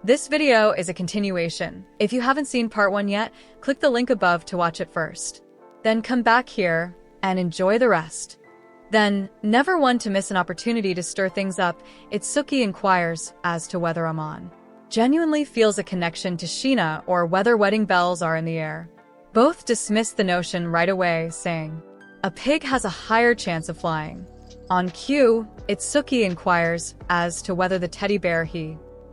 This video is a continuation. If you haven't seen part 1 yet, click the link above to watch it first. Then come back here and enjoy the rest. Then, never one to miss an opportunity to stir things up, Itsuki inquires as to whether Aman genuinely feels a connection to Sheena or whether wedding bells are in the air. Both dismiss the notion right away, saying, "A pig has a higher chance of flying." On cue, Itsuki inquires as to whether the teddy bear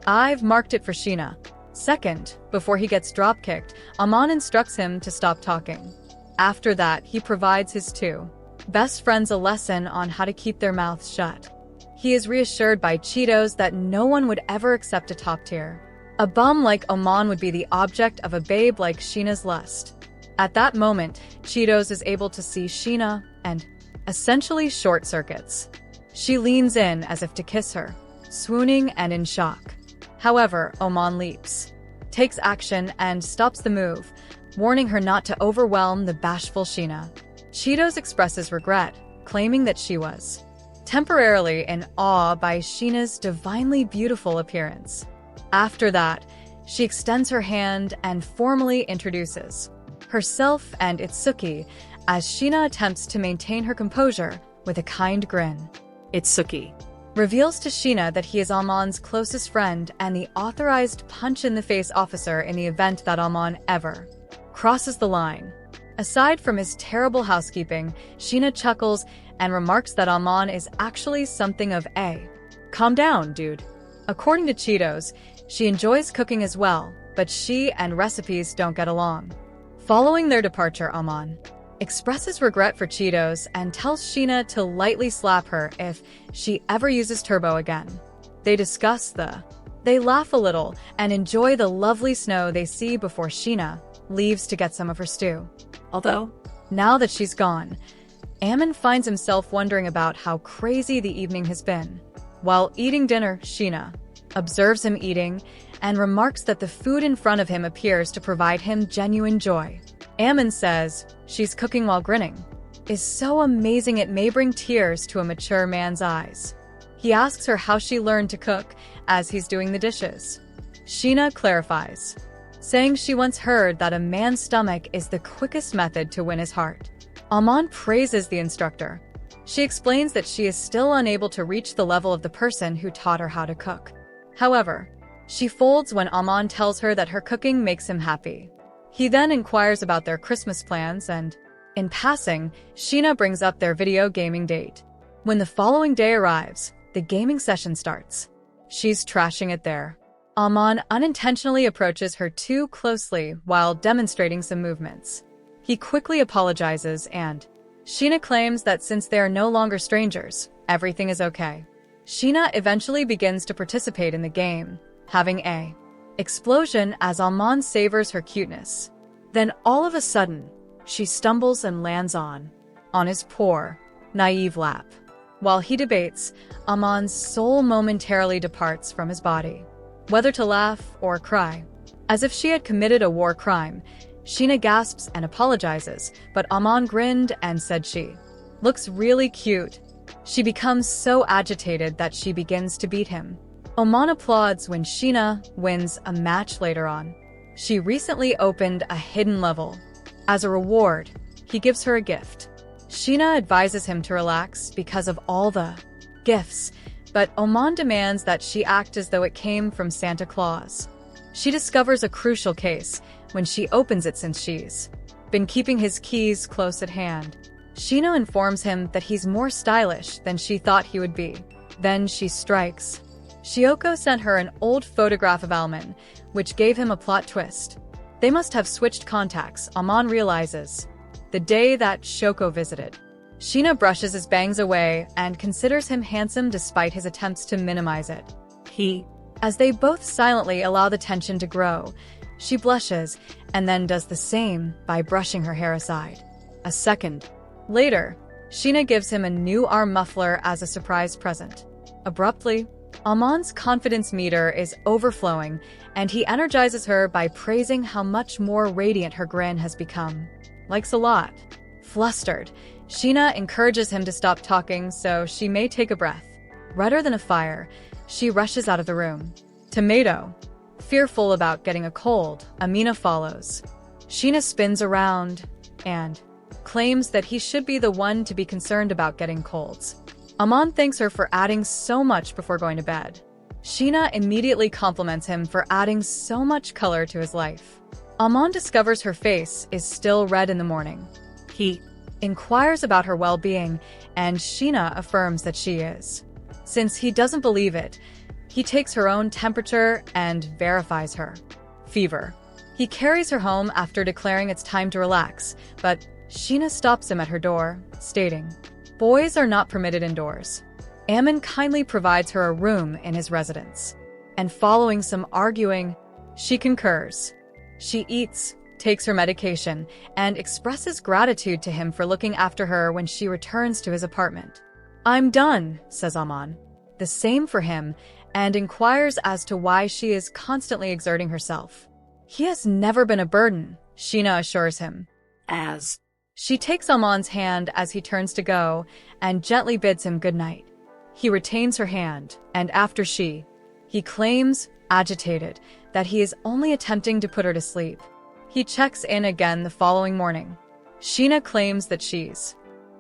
I've marked it for Sheena. Second, before he gets drop-kicked, Aman instructs him to stop talking. After that, he provides his two best friends a lesson on how to keep their mouths shut. He is reassured by Cheetos that no one would ever accept a top tier. A bum like Aman would be the object of a babe like Sheena's lust. At that moment, Cheetos is able to see Sheena and essentially short circuits. She leans in as if to kiss her, swooning and in shock. However, Aman leaps, takes action, and stops the move, warning her not to overwhelm the bashful Sheena. Cheetos expresses regret, claiming that she was temporarily in awe by Sheena's divinely beautiful appearance. After that, she extends her hand and formally introduces herself and Itsuki as Sheena attempts to maintain her composure with a kind grin. Itsuki reveals to Sheena that he is Aman's closest friend and the authorized punch-in-the-face officer in the event that Aman ever crosses the line. Aside from his terrible housekeeping, Sheena chuckles and remarks that Aman is actually something of a "calm down, dude." According to Cheetos, she enjoys cooking as well, but she and recipes don't get along. Following their departure, Aman expresses regret for Cheetos and tells Sheena to lightly slap her if she ever uses turbo again. They They laugh a little and enjoy the lovely snow they see before Sheena leaves to get some of her stew. Although, now that she's gone, Aman finds himself wondering about how crazy the evening has been. While eating dinner, Sheena observes him eating and remarks that the food in front of him appears to provide him genuine joy. Aman says she's cooking while grinning is so amazing it may bring tears to a mature man's eyes. He asks her how she learned to cook as he's doing the dishes. Sheena clarifies, saying she once heard that a man's stomach is the quickest method to win his heart. Aman praises the instructor. She explains that she is still unable to reach the level of the person who taught her how to cook. However, she folds when Aman tells her that her cooking makes him happy. He then inquires about their Christmas plans and, in passing, Sheena brings up their video gaming date. When the following day arrives, the gaming session starts. She's trashing it there. Aman unintentionally approaches her too closely while demonstrating some movements. He quickly apologizes and Sheena claims that since they are no longer strangers, everything is okay. Sheena eventually begins to participate in the game, having a explosion as Aman savors her cuteness. Then all of a sudden, she stumbles and lands on his poor, naive lap. While he debates, Aman's soul momentarily departs from his body, whether to laugh or cry. As if she had committed a war crime, Sheena gasps and apologizes, but Aman grinned and said she looks really cute. She becomes so agitated that she begins to beat him. Aman applauds when Sheena wins a match later on. She recently opened a hidden level. As a reward, he gives her a gift. Sheena advises him to relax because of all the gifts, but Aman demands that she act as though it came from Santa Claus. She discovers a crucial case when she opens it since she's been keeping his keys close at hand. Sheena informs him that he's more stylish than she thought he would be. Then she strikes. Shioko sent her an old photograph of Aman, which gave him a plot twist. They must have switched contacts, Aman realizes, the day that Shoko visited. Sheena brushes his bangs away and considers him handsome despite his attempts to minimize it. As they both silently allow the tension to grow, she blushes and then does the same by brushing her hair aside. A second later, Sheena gives him a new arm muffler as a surprise present. Abruptly, Aman's confidence meter is overflowing, and he energizes her by praising how much more radiant her grin has become. Likes a lot. Flustered, Sheena encourages him to stop talking so she may take a breath. Redder than a fire, she rushes out of the room. Tomato Fearful about getting a cold, Amina follows. Sheena spins around and claims that he should be the one to be concerned about getting colds. Aman thanks her for adding so much before going to bed. Sheena immediately compliments him for adding so much color to his life. Aman discovers her face is still red in the morning. He inquires about her well-being, and Sheena affirms that she is. Since he doesn't believe it, he takes her own temperature and verifies her fever. He carries her home after declaring it's time to relax, but Sheena stops him at her door, stating, "Boys are not permitted indoors." Aman kindly provides her a room in his residence. And following some arguing, she concurs. She eats, takes her medication, and expresses gratitude to him for looking after her when she returns to his apartment. "I'm done," says Aman. The same for him, and inquires as to why she is constantly exerting herself. He has never been a burden, Sheena assures him. As she takes Aman's hand as he turns to go and gently bids him good night. He retains her hand, and after he claims, agitated, that he is only attempting to put her to sleep. He checks in again the following morning. Sheena claims that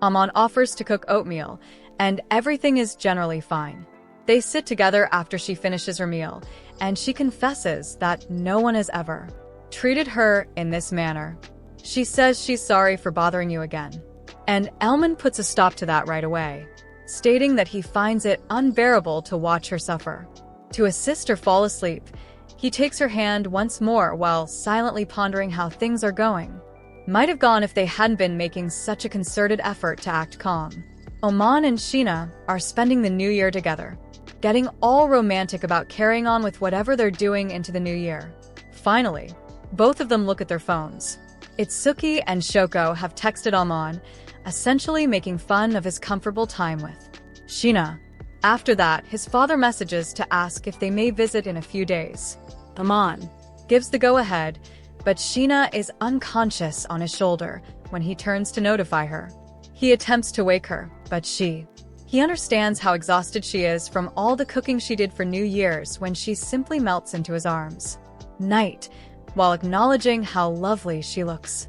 Aman offers to cook oatmeal, and everything is generally fine. They sit together after she finishes her meal, and she confesses that no one has ever treated her in this manner. She says she's sorry for bothering you again. And Aman puts a stop to that right away, stating that he finds it unbearable to watch her suffer. To assist her fall asleep, he takes her hand once more while silently pondering how things are going. Might have gone if they hadn't been making such a concerted effort to act calm. Aman and Sheena are spending the new year together, getting all romantic about carrying on with whatever they're doing into the new year. Finally, both of them look at their phones. Itsuki and Shoko have texted Aman, essentially making fun of his comfortable time with Sheena. After that, his father messages to ask if they may visit in a few days. Aman gives the go-ahead, but Sheena is unconscious on his shoulder when he turns to notify her. He attempts to wake her, but he understands how exhausted she is from all the cooking she did for New Year's when she simply melts into his arms. Night, while acknowledging how lovely she looks.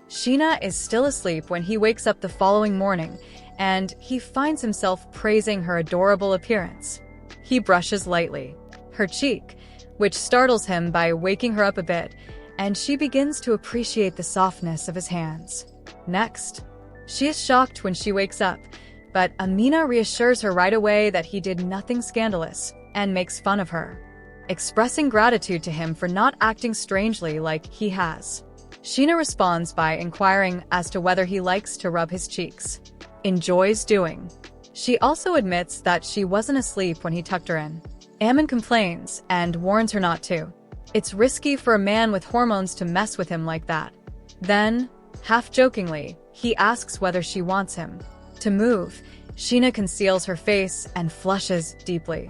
Sheena is still asleep when he wakes up the following morning, and he finds himself praising her adorable appearance. He brushes lightly her cheek, which startles him by waking her up a bit, and she begins to appreciate the softness of his hands. Next, she is shocked when she wakes up, but Amina reassures her right away that he did nothing scandalous and makes fun of her, expressing gratitude to him for not acting strangely like he has. Sheena responds by inquiring as to whether he likes to rub his cheeks. Enjoys doing. She also admits that she wasn't asleep when he tucked her in. Aman complains and warns her not to. It's risky for a man with hormones to mess with him like that. Then, half-jokingly, he asks whether she wants him to move. Sheena conceals her face and flushes deeply.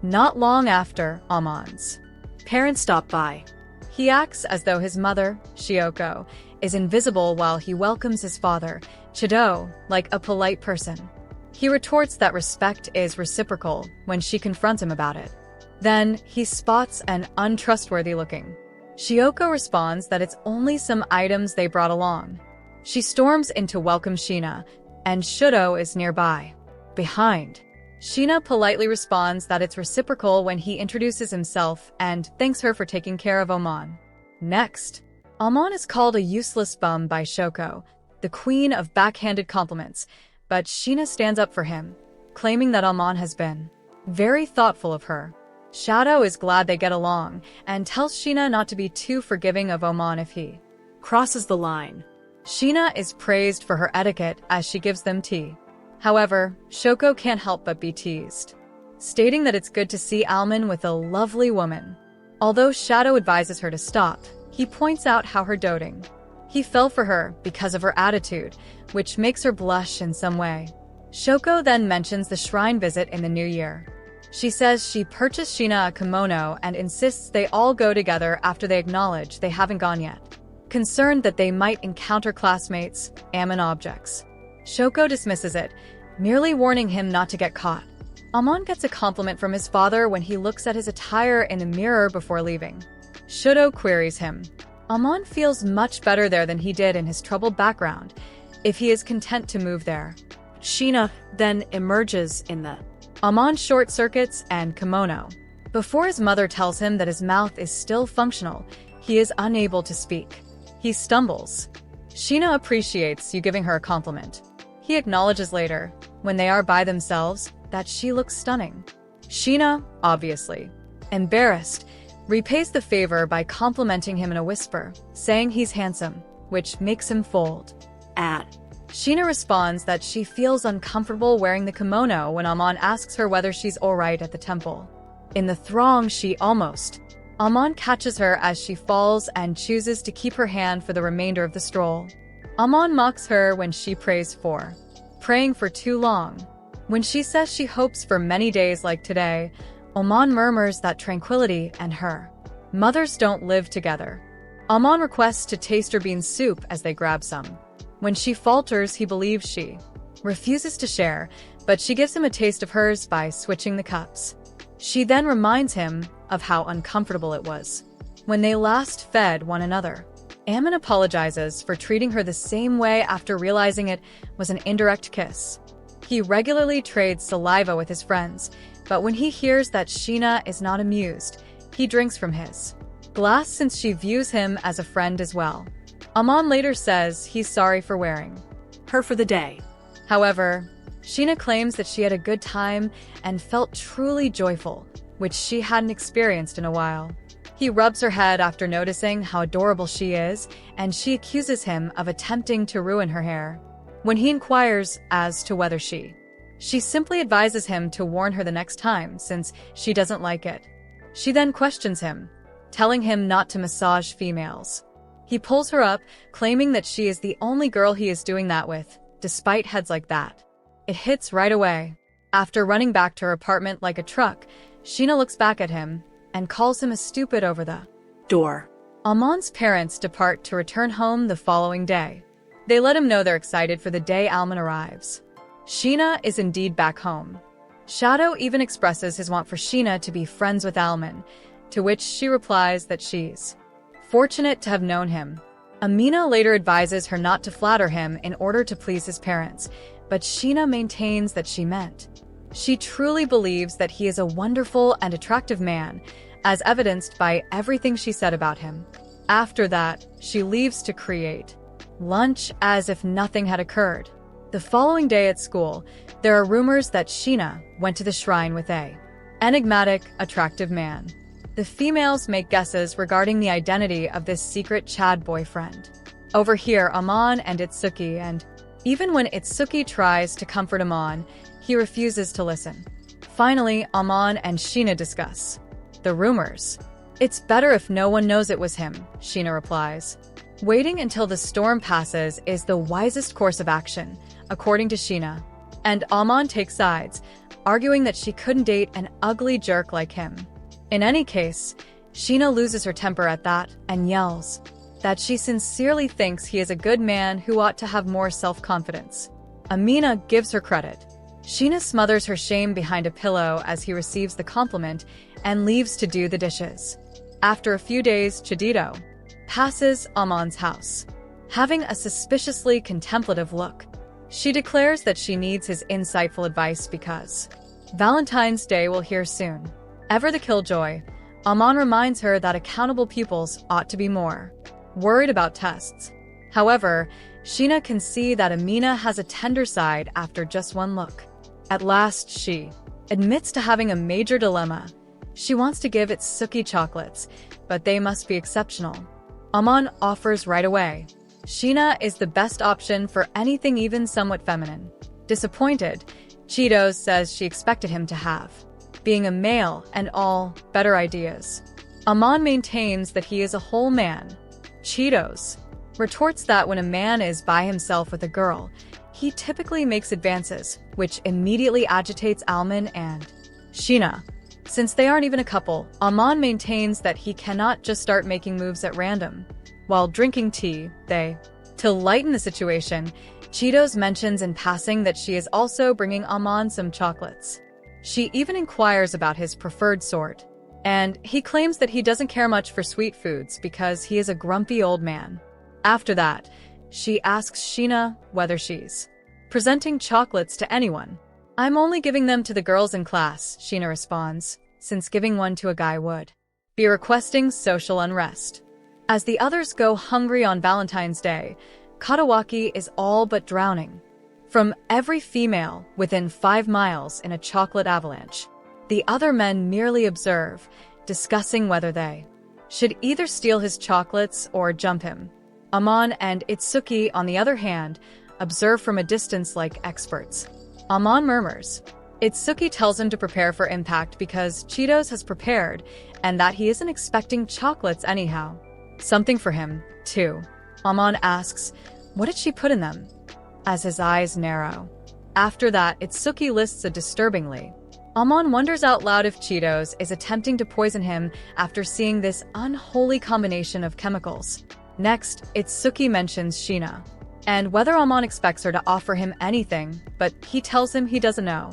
Not long after, Aman's parents stop by. He acts as though his mother, Shioko, is invisible while he welcomes his father, Chido, like a polite person. He retorts that respect is reciprocal when she confronts him about it. Then, he spots an untrustworthy-looking Shioko responds that it's only some items they brought along. She storms in to welcome Sheena, and Shudo is nearby. Behind, Sheena politely responds that it's reciprocal when he introduces himself and thanks her for taking care of Aman. Next, Aman is called a useless bum by Shoko, the queen of backhanded compliments, but Sheena stands up for him, claiming that Aman has been very thoughtful of her. Shadow is glad they get along and tells Sheena not to be too forgiving of Aman if he crosses the line. Sheena is praised for her etiquette as she gives them tea. However, Shoko can't help but be teased, stating that it's good to see Aman with a lovely woman. Although Shadow advises her to stop, he points out how her doting. He fell for her because of her attitude, which makes her blush in some way. Shoko then mentions the shrine visit in the new year. She says she purchased Sheena a kimono and insists they all go together after they acknowledge they haven't gone yet. Concerned that they might encounter classmates, Aman objects. Shoko dismisses it, merely warning him not to get caught. Aman gets a compliment from his father when he looks at his attire in the mirror before leaving. Shudo queries him. Aman feels much better there than he did in his troubled background, if he is content to move there. Sheena then emerges in the Aman short circuits and kimono. Before his mother tells him that his mouth is still functional, he is unable to speak. He stumbles. Sheena appreciates you giving her a compliment. He acknowledges later, when they are by themselves, that she looks stunning. Sheena, obviously embarrassed, repays the favor by complimenting him in a whisper, saying he's handsome, which makes him fold. Sheena responds that she feels uncomfortable wearing the kimono when Aman asks her whether she's alright at the temple. In the throng, Aman catches her as she falls and chooses to keep her hand for the remainder of the stroll. Aman mocks her when she prays for praying for too long. When she says she hopes for many days like today, Aman murmurs that tranquility and her mothers don't live together. Aman requests to taste her bean soup as they grab some. When she falters, he believes she refuses to share, but she gives him a taste of hers by switching the cups. She then reminds him of how uncomfortable it was when they last fed one another. Aman apologizes for treating her the same way after realizing it was an indirect kiss. He regularly trades saliva with his friends, but when he hears that Sheena is not amused, he drinks from his glass since she views him as a friend as well. Aman later says he's sorry for wearing her for the day. However, Sheena claims that she had a good time and felt truly joyful, which she hadn't experienced in a while. He rubs her head after noticing how adorable she is, and she accuses him of attempting to ruin her hair. When he inquires as to whether she simply advises him to warn her the next time since she doesn't like it. She then questions him, telling him not to massage females. He pulls her up, claiming that she is the only girl he is doing that with, despite heads like that. It hits right away. After running back to her apartment like a truck, Sheena looks back at him and calls him a stupid over the door. Aman's parents depart to return home the following day. They let him know they're excited for the day Aman arrives. Sheena is indeed back home. Shadow even expresses his want for Sheena to be friends with Aman, to which she replies that she's fortunate to have known him. Amina later advises her not to flatter him in order to please his parents, but Sheena maintains that she meant. She truly believes that he is a wonderful and attractive man, as evidenced by everything she said about him. After that, she leaves to create lunch as if nothing had occurred. The following day at school, there are rumors that Sheena went to the shrine with a enigmatic, attractive man. The females make guesses regarding the identity of this secret Chad boyfriend. Over here, Aman and Itsuki, and even when Itsuki tries to comfort Aman, he refuses to listen. Finally, Aman and Sheena discuss the rumors. It's better if no one knows it was him, Sheena replies. Waiting until the storm passes is the wisest course of action, according to Sheena. And Aman takes sides, arguing that she couldn't date an ugly jerk like him. In any case, Sheena loses her temper at that and yells that she sincerely thinks he is a good man who ought to have more self-confidence. Amina gives her credit. Sheena smothers her shame behind a pillow as he receives the compliment and leaves to do the dishes. After a few days, Chidito passes Aman's house, having a suspiciously contemplative look. She declares that she needs his insightful advice because Valentine's Day will hear soon. Ever the killjoy, Aman reminds her that accountable pupils ought to be more worried about tests. However, Sheena can see that Amina has a tender side after just one look. At last, she admits to having a major dilemma. She wants to give Itsuki chocolates, but they must be exceptional. Aman offers right away. Sheena is the best option for anything even somewhat feminine. Disappointed, Cheetos says she expected him to have being a male and all better ideas. Aman maintains that he is a whole man. Cheetos retorts that when a man is by himself with a girl, he typically makes advances, which immediately agitates Aman and Sheena. Since they aren't even a couple, Aman maintains that he cannot just start making moves at random. While drinking tea, to lighten the situation, Cheetos mentions in passing that she is also bringing Aman some chocolates. She even inquires about his preferred sort, and he claims that he doesn't care much for sweet foods because he is a grumpy old man. After that, she asks Sheena whether she's presenting chocolates to anyone. "I'm only giving them to the girls in class," Sheena responds, since giving one to a guy would be requesting social unrest. As the others go hungry on Valentine's Day, Katawaki is all but drowning from every female within 5 miles in a chocolate avalanche. The other men merely observe, discussing whether they should either steal his chocolates or jump him. Aman and Itsuki, on the other hand, observe from a distance like experts. Aman murmurs. Itsuki tells him to prepare for impact because Cheetos has prepared and that he isn't expecting chocolates anyhow. Something for him, too. Aman asks, "What did she put in them?" as his eyes narrow. After that, Itsuki lists a disturbingly. Aman wonders out loud if Cheetos is attempting to poison him after seeing this unholy combination of chemicals. Next, Itsuki mentions Sheena, and whether Aman expects her to offer him anything, but he tells him he doesn't know.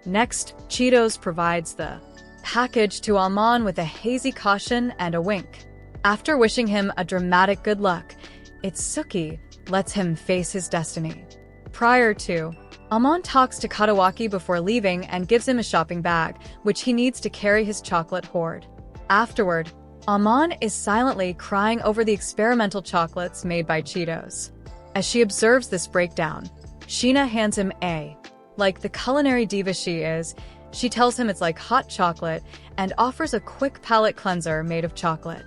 Next, Cheetos provides the package to Aman with a hazy caution and a wink. After wishing him a dramatic good luck, Itsuki lets him face his destiny. Prior to, Aman talks to Katawaki before leaving and gives him a shopping bag, which he needs to carry his chocolate hoard. Afterward, Aman is silently crying over the experimental chocolates made by Cheetos. As she observes this breakdown, Sheena hands him a. Like the culinary diva she is, she tells him it's like hot chocolate and offers a quick palate cleanser made of chocolate.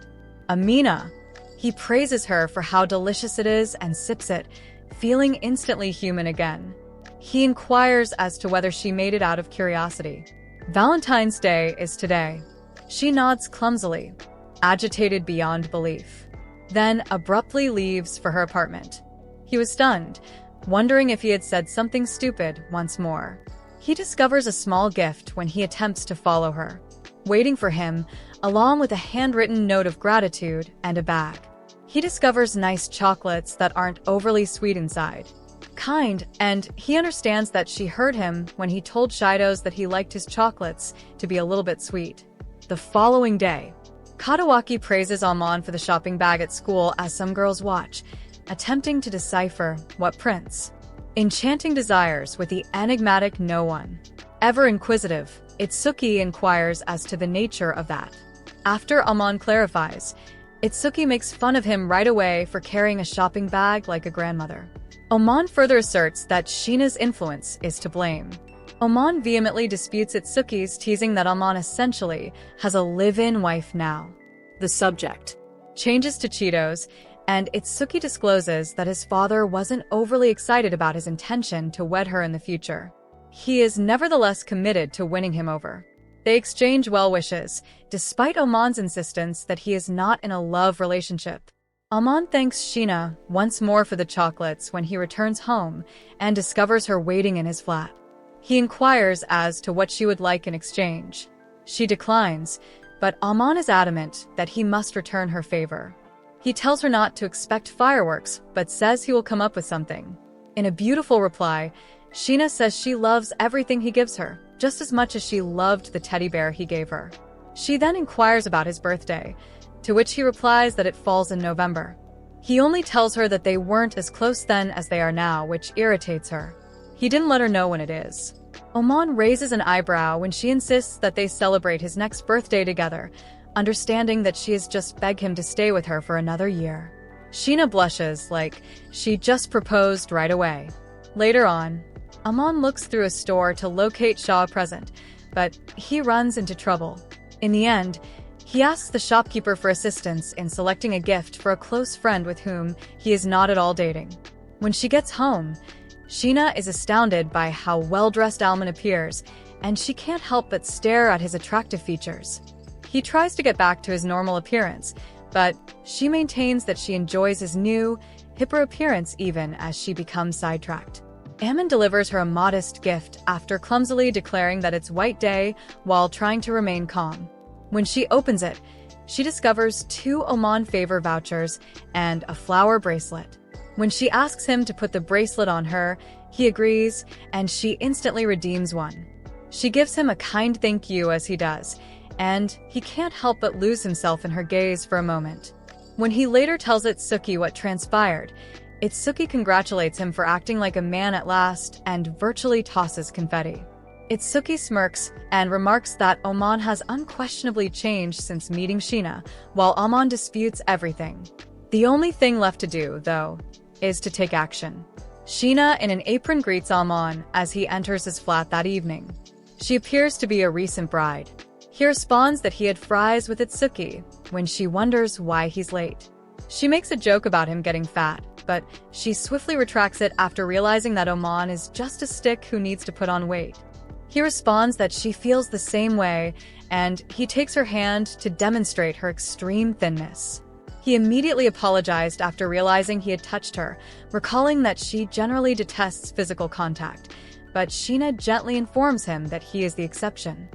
Amina. He praises her for how delicious it is and sips it, feeling instantly human again. He inquires as to whether she made it out of curiosity. Valentine's Day is today. She nods clumsily, agitated beyond belief, then abruptly leaves for her apartment. He was stunned, wondering if he had said something stupid once more. He discovers a small gift when he attempts to follow her, waiting for him, along with a handwritten note of gratitude and a bag. He discovers nice chocolates that aren't overly sweet inside. Kind, and he understands that she heard him when he told Cheetos that he liked his chocolates to be a little bit sweet. The following day, Katawaki praises Aman for the shopping bag at school as some girls watch, attempting to decipher what prince enchanting desires with the enigmatic no one. Ever inquisitive, Itsuki inquires as to the nature of that. After Aman clarifies, Itsuki makes fun of him right away for carrying a shopping bag like a grandmother. Aman further asserts that Sheena's influence is to blame. Aman vehemently disputes Itsuki's teasing that Aman essentially has a live-in wife now. The subject changes to Cheetos, and Itsuki discloses that his father wasn't overly excited about his intention to wed her in the future. He is nevertheless committed to winning him over. They exchange well wishes, despite Aman's insistence that he is not in a love relationship. Aman thanks Sheena once more for the chocolates when he returns home and discovers her waiting in his flat. He inquires as to what she would like in exchange. She declines, but Aman is adamant that he must return her favor. He tells her not to expect fireworks, but says he will come up with something. In a beautiful reply, Sheena says she loves everything he gives her, just as much as she loved the teddy bear he gave her. She then inquires about his birthday, to which he replies that it falls in November. He only tells her that they weren't as close then as they are now, which irritates her. He didn't let her know when it is. Aman raises an eyebrow when she insists that they celebrate his next birthday together, understanding that she has just begged him to stay with her for another year. Sheena blushes like she just proposed right away. Later on, Aman looks through a store to locate Shaw a present, but he runs into trouble. In the end, he asks the shopkeeper for assistance in selecting a gift for a close friend with whom he is not at all dating. When she gets home, Sheena is astounded by how well-dressed Aman appears, and she can't help but stare at his attractive features. He tries to get back to his normal appearance, but she maintains that she enjoys his new, hipper appearance even as she becomes sidetracked. Aman delivers her a modest gift after clumsily declaring that it's White Day while trying to remain calm. When she opens it, she discovers 2 Aman favor vouchers and a flower bracelet. When she asks him to put the bracelet on her, he agrees, and she instantly redeems one. She gives him a kind thank you as he does, and he can't help but lose himself in her gaze for a moment. When he later tells Itsuki what transpired, Itsuki congratulates him for acting like a man at last and virtually tosses confetti. Itsuki smirks and remarks that Aman has unquestionably changed since meeting Sheena, while Aman disputes everything. The only thing left to do, though, is to take action. Sheena in an apron greets Aman as he enters his flat that evening. She appears to be a recent bride. He responds that he had fries with Itsuki when she wonders why he's late. She makes a joke about him getting fat, but she swiftly retracts it after realizing that Aman is just a stick who needs to put on weight. He responds that she feels the same way, and he takes her hand to demonstrate her extreme thinness. He immediately apologized after realizing he had touched her, recalling that she generally detests physical contact, but Sheena gently informs him that he is the exception.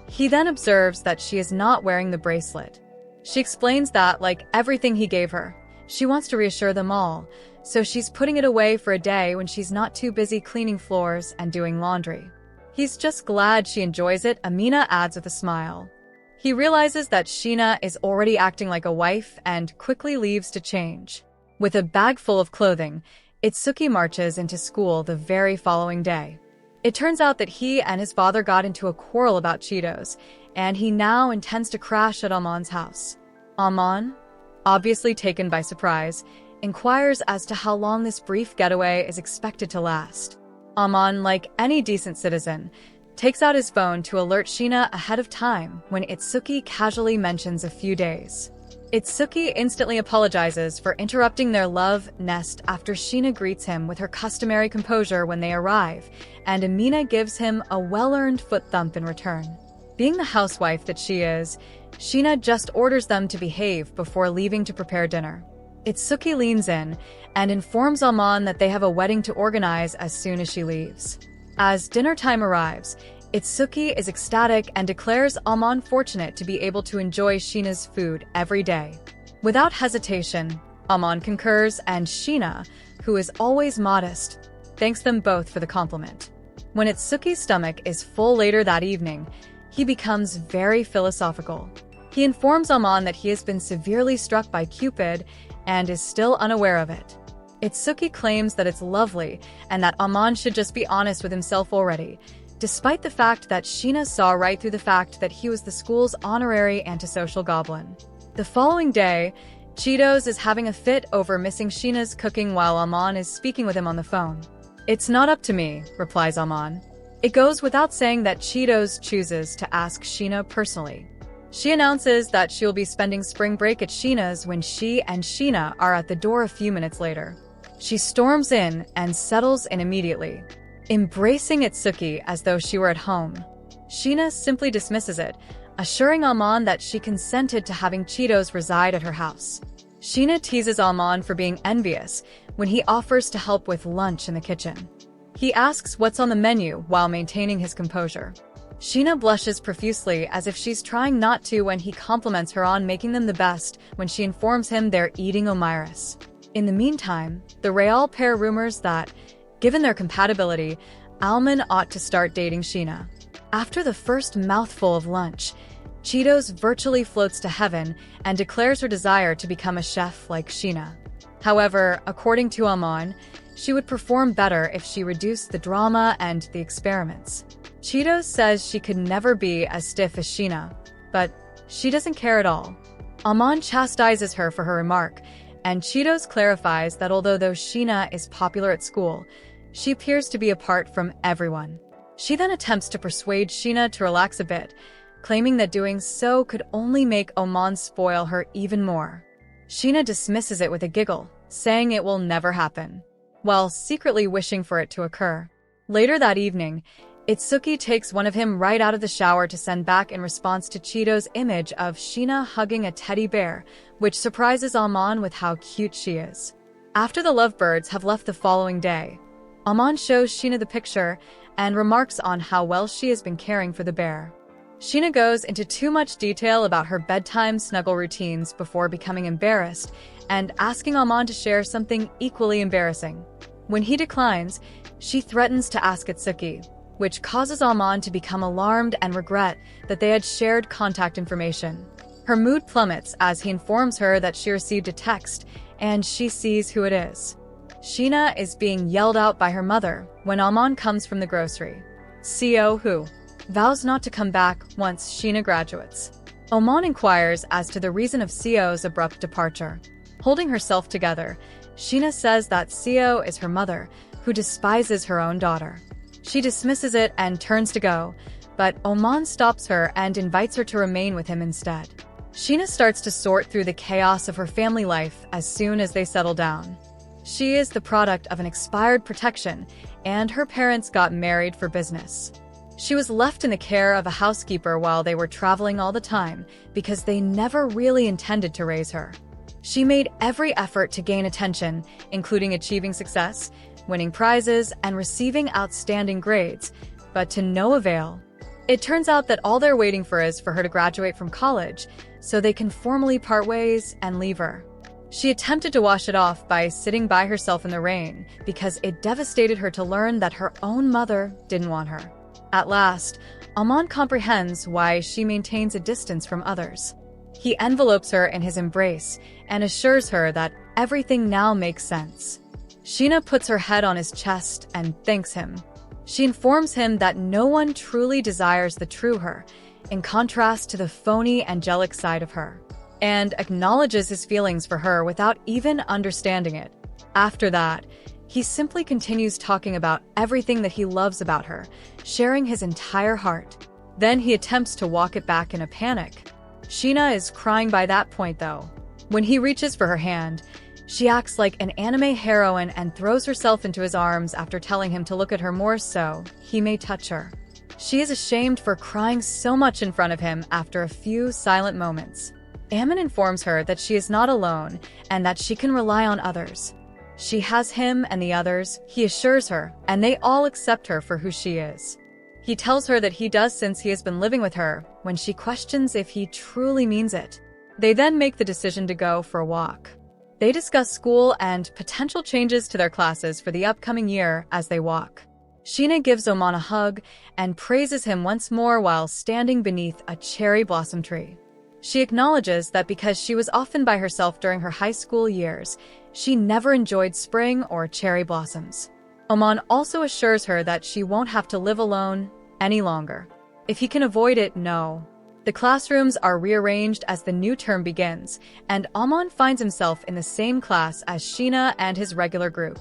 He then observes that she is not wearing the bracelet. She explains that, like everything he gave her, she wants to reassure them all, so she's putting it away for a day when she's not too busy cleaning floors and doing laundry. He's just glad she enjoys it, Amina adds with a smile. He realizes that Sheena is already acting like a wife and quickly leaves to change. With a bag full of clothing, Itsuki marches into school the very following day. It turns out that he and his father got into a quarrel about Cheetos, and he now intends to crash at Aman's house. Aman, obviously taken by surprise, inquires as to how long this brief getaway is expected to last. Aman, like any decent citizen, takes out his phone to alert Sheena ahead of time when Itsuki casually mentions a few days. Itsuki instantly apologizes for interrupting their love nest after Sheena greets him with her customary composure when they arrive, and Amina gives him a well-earned foot thump in return. Being the housewife that she is, Sheena just orders them to behave before leaving to prepare dinner. Itsuki leans in and informs Aman that they have a wedding to organize as soon as she leaves. As dinner time arrives, Itsuki is ecstatic and declares Aman fortunate to be able to enjoy Sheena's food every day. Without hesitation, Aman concurs, and Sheena, who is always modest, thanks them both for the compliment. When Itsuki's stomach is full later that evening, he becomes very philosophical. He informs Aman that he has been severely struck by Cupid and is still unaware of it. Itsuki claims that it's lovely and that Aman should just be honest with himself already, despite the fact that Sheena saw right through the fact that he was the school's honorary antisocial goblin. The following day, Cheetos is having a fit over missing Sheena's cooking while Aman is speaking with him on the phone. "It's not up to me," replies Aman. It goes without saying that Cheetos chooses to ask Sheena personally. She announces that she'll be spending spring break at Sheena's when she and Sheena are at the door a few minutes later. She storms in and settles in immediately, embracing Itsuki as though she were at home. Sheena simply dismisses it, assuring Aman that she consented to having Cheetos reside at her house. Sheena teases Aman for being envious when he offers to help with lunch in the kitchen. He asks what's on the menu while maintaining his composure. Sheena blushes profusely as if she's trying not to when he compliments her on making them the best when she informs him they're eating Omiris. In the meantime, the Real pair rumors that, given their compatibility, Aman ought to start dating Sheena. After the first mouthful of lunch, Cheetos virtually floats to heaven and declares her desire to become a chef like Sheena. However, according to Aman, she would perform better if she reduced the drama and the experiments. Cheetos says she could never be as stiff as Sheena, but she doesn't care at all. Aman chastises her for her remark, and Cheetos clarifies that although Sheena is popular at school, she appears to be apart from everyone. She then attempts to persuade Sheena to relax a bit, claiming that doing so could only make Aman spoil her even more. Sheena dismisses it with a giggle, saying it will never happen, while secretly wishing for it to occur. Later that evening, Itsuki takes one of him right out of the shower to send back in response to Cheetos' image of Sheena hugging a teddy bear, which surprises Aman with how cute she is. After the lovebirds have left the following day, Aman shows Sheena the picture and remarks on how well she has been caring for the bear. Sheena goes into too much detail about her bedtime snuggle routines before becoming embarrassed and asking Aman to share something equally embarrassing. When he declines, she threatens to ask Itsuki, which causes Aman to become alarmed and regret that they had shared contact information. Her mood plummets as he informs her that she received a text and she sees who it is. Sheena is being yelled out by her mother when Aman comes from the grocery. CO who vows not to come back once Sheena graduates. Aman inquires as to the reason of CO's abrupt departure. Holding herself together, Sheena says that CO is her mother, who despises her own daughter. She dismisses it and turns to go, but Aman stops her and invites her to remain with him instead. Sheena starts to sort through the chaos of her family life as soon as they settle down. She is the product of an expired protection, and her parents got married for business. She was left in the care of a housekeeper while they were traveling all the time because they never really intended to raise her. She made every effort to gain attention, including achieving success, winning prizes, and receiving outstanding grades, but to no avail. It turns out that all they're waiting for is for her to graduate from college, so they can formally part ways and leave her. She attempted to wash it off by sitting by herself in the rain because it devastated her to learn that her own mother didn't want her. At last, Aman comprehends why she maintains a distance from others. He envelopes her in his embrace and assures her that everything now makes sense. Sheena puts her head on his chest and thanks him. She informs him that no one truly desires the true her, in contrast to the phony angelic side of her, and acknowledges his feelings for her without even understanding it. After that, he simply continues talking about everything that he loves about her, sharing his entire heart. Then he attempts to walk it back in a panic. Sheena is crying by that point though. When he reaches for her hand, she acts like an anime heroine and throws herself into his arms after telling him to look at her more so he may touch her. She is ashamed for crying so much in front of him after a few silent moments. Aman informs her that she is not alone and that she can rely on others. She has him and the others, he assures her, and they all accept her for who she is. He tells her that he does since he has been living with her, when she questions if he truly means it. They then make the decision to go for a walk. They discuss school and potential changes to their classes for the upcoming year as they walk. Sheena gives Aman a hug and praises him once more while standing beneath a cherry blossom tree. She acknowledges that because she was often by herself during her high school years, she never enjoyed spring or cherry blossoms. Aman also assures her that she won't have to live alone any longer. If he can avoid it, no. The classrooms are rearranged as the new term begins, and Aman finds himself in the same class as Sheena and his regular group.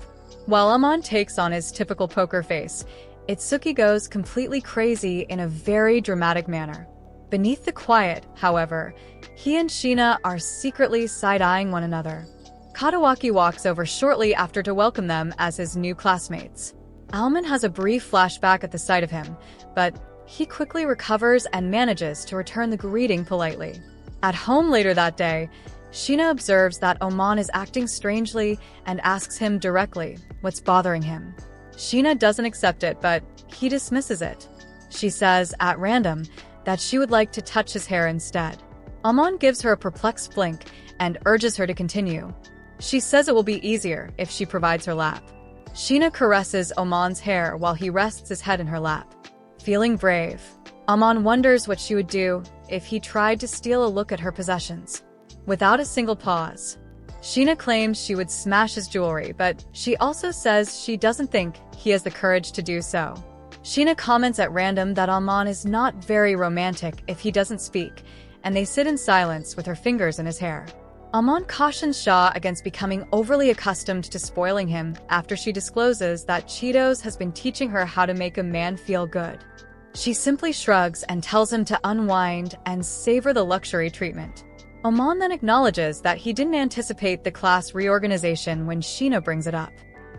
While Aman takes on his typical poker face, Itsuki goes completely crazy in a very dramatic manner. Beneath the quiet, however, he and Sheena are secretly side-eyeing one another. Katawaki walks over shortly after to welcome them as his new classmates. Aman has a brief flashback at the sight of him, but he quickly recovers and manages to return the greeting politely. At home later that day, Sheena observes that Aman is acting strangely and asks him directly what's bothering him. Sheena doesn't accept it, but he dismisses it. She says, at random, that she would like to touch his hair instead. Aman gives her a perplexed blink and urges her to continue. She says it will be easier if she provides her lap. Sheena caresses Aman's hair while he rests his head in her lap. Feeling brave, Aman wonders what she would do if he tried to steal a look at her possessions. Without a single pause, Sheena claims she would smash his jewelry, but she also says she doesn't think he has the courage to do so. Sheena comments at random that Aman is not very romantic if he doesn't speak, and they sit in silence with her fingers in his hair. Aman cautions Shah against becoming overly accustomed to spoiling him after she discloses that Cheetos has been teaching her how to make a man feel good. She simply shrugs and tells him to unwind and savor the luxury treatment. Aman then acknowledges that he didn't anticipate the class reorganization when Sheena brings it up.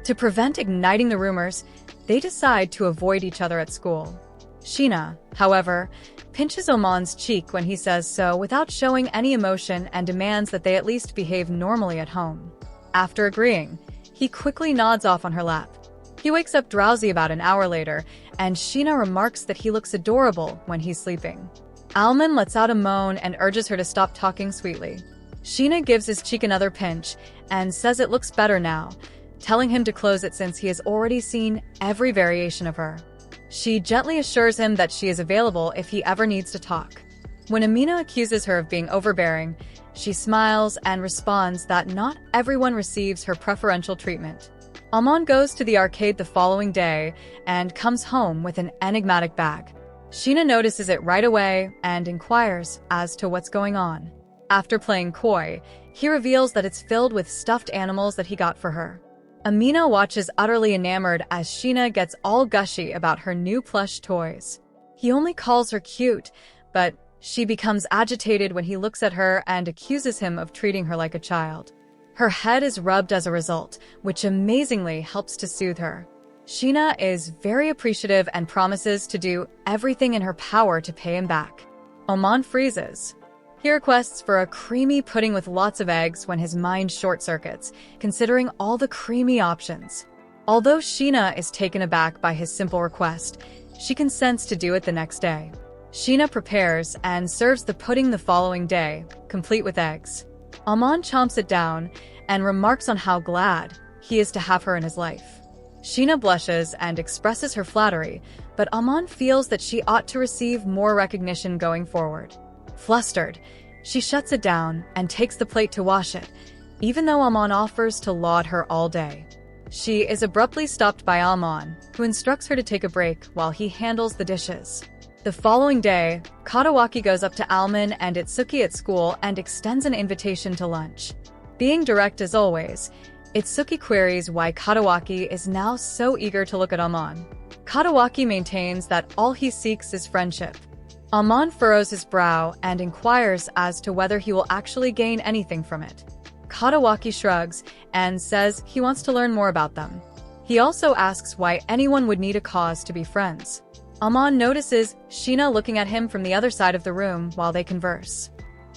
To prevent igniting the rumors, they decide to avoid each other at school. Sheena, however, pinches Aman's cheek when he says so without showing any emotion and demands that they at least behave normally at home. After agreeing, he quickly nods off on her lap. He wakes up drowsy about an hour later, and Sheena remarks that he looks adorable when he's sleeping. Aman lets out a moan and urges her to stop talking sweetly. Sheena gives his cheek another pinch and says it looks better now, telling him to close it since he has already seen every variation of her. She gently assures him that she is available if he ever needs to talk. When Amina accuses her of being overbearing, she smiles and responds that not everyone receives her preferential treatment. Aman goes to the arcade the following day and comes home with an enigmatic bag. Sheena notices it right away and inquires as to what's going on. After playing coy, he reveals that it's filled with stuffed animals that he got for her. Amina watches utterly enamored as Sheena gets all gushy about her new plush toys. He only calls her cute, but she becomes agitated when he looks at her and accuses him of treating her like a child. Her head is rubbed as a result, which amazingly helps to soothe her. Sheena is very appreciative and promises to do everything in her power to pay him back. Aman freezes. He requests for a creamy pudding with lots of eggs when his mind short-circuits, considering all the creamy options. Although Sheena is taken aback by his simple request, she consents to do it the next day. Sheena prepares and serves the pudding the following day, complete with eggs. Aman chomps it down and remarks on how glad he is to have her in his life. Sheena blushes and expresses her flattery, but Aman feels that she ought to receive more recognition going forward. Flustered, she shuts it down and takes the plate to wash it, even though Aman offers to laud her all day. She is abruptly stopped by Aman, who instructs her to take a break while he handles the dishes. The following day, Katawaki goes up to Aman and Itsuki at school and extends an invitation to lunch. Being direct as always, Itsuki queries why Katawaki is now so eager to look at Aman. Katawaki maintains that all he seeks is friendship. Aman furrows his brow and inquires as to whether he will actually gain anything from it. Katawaki shrugs and says he wants to learn more about them. He also asks why anyone would need a cause to be friends. Aman notices Sheena looking at him from the other side of the room while they converse.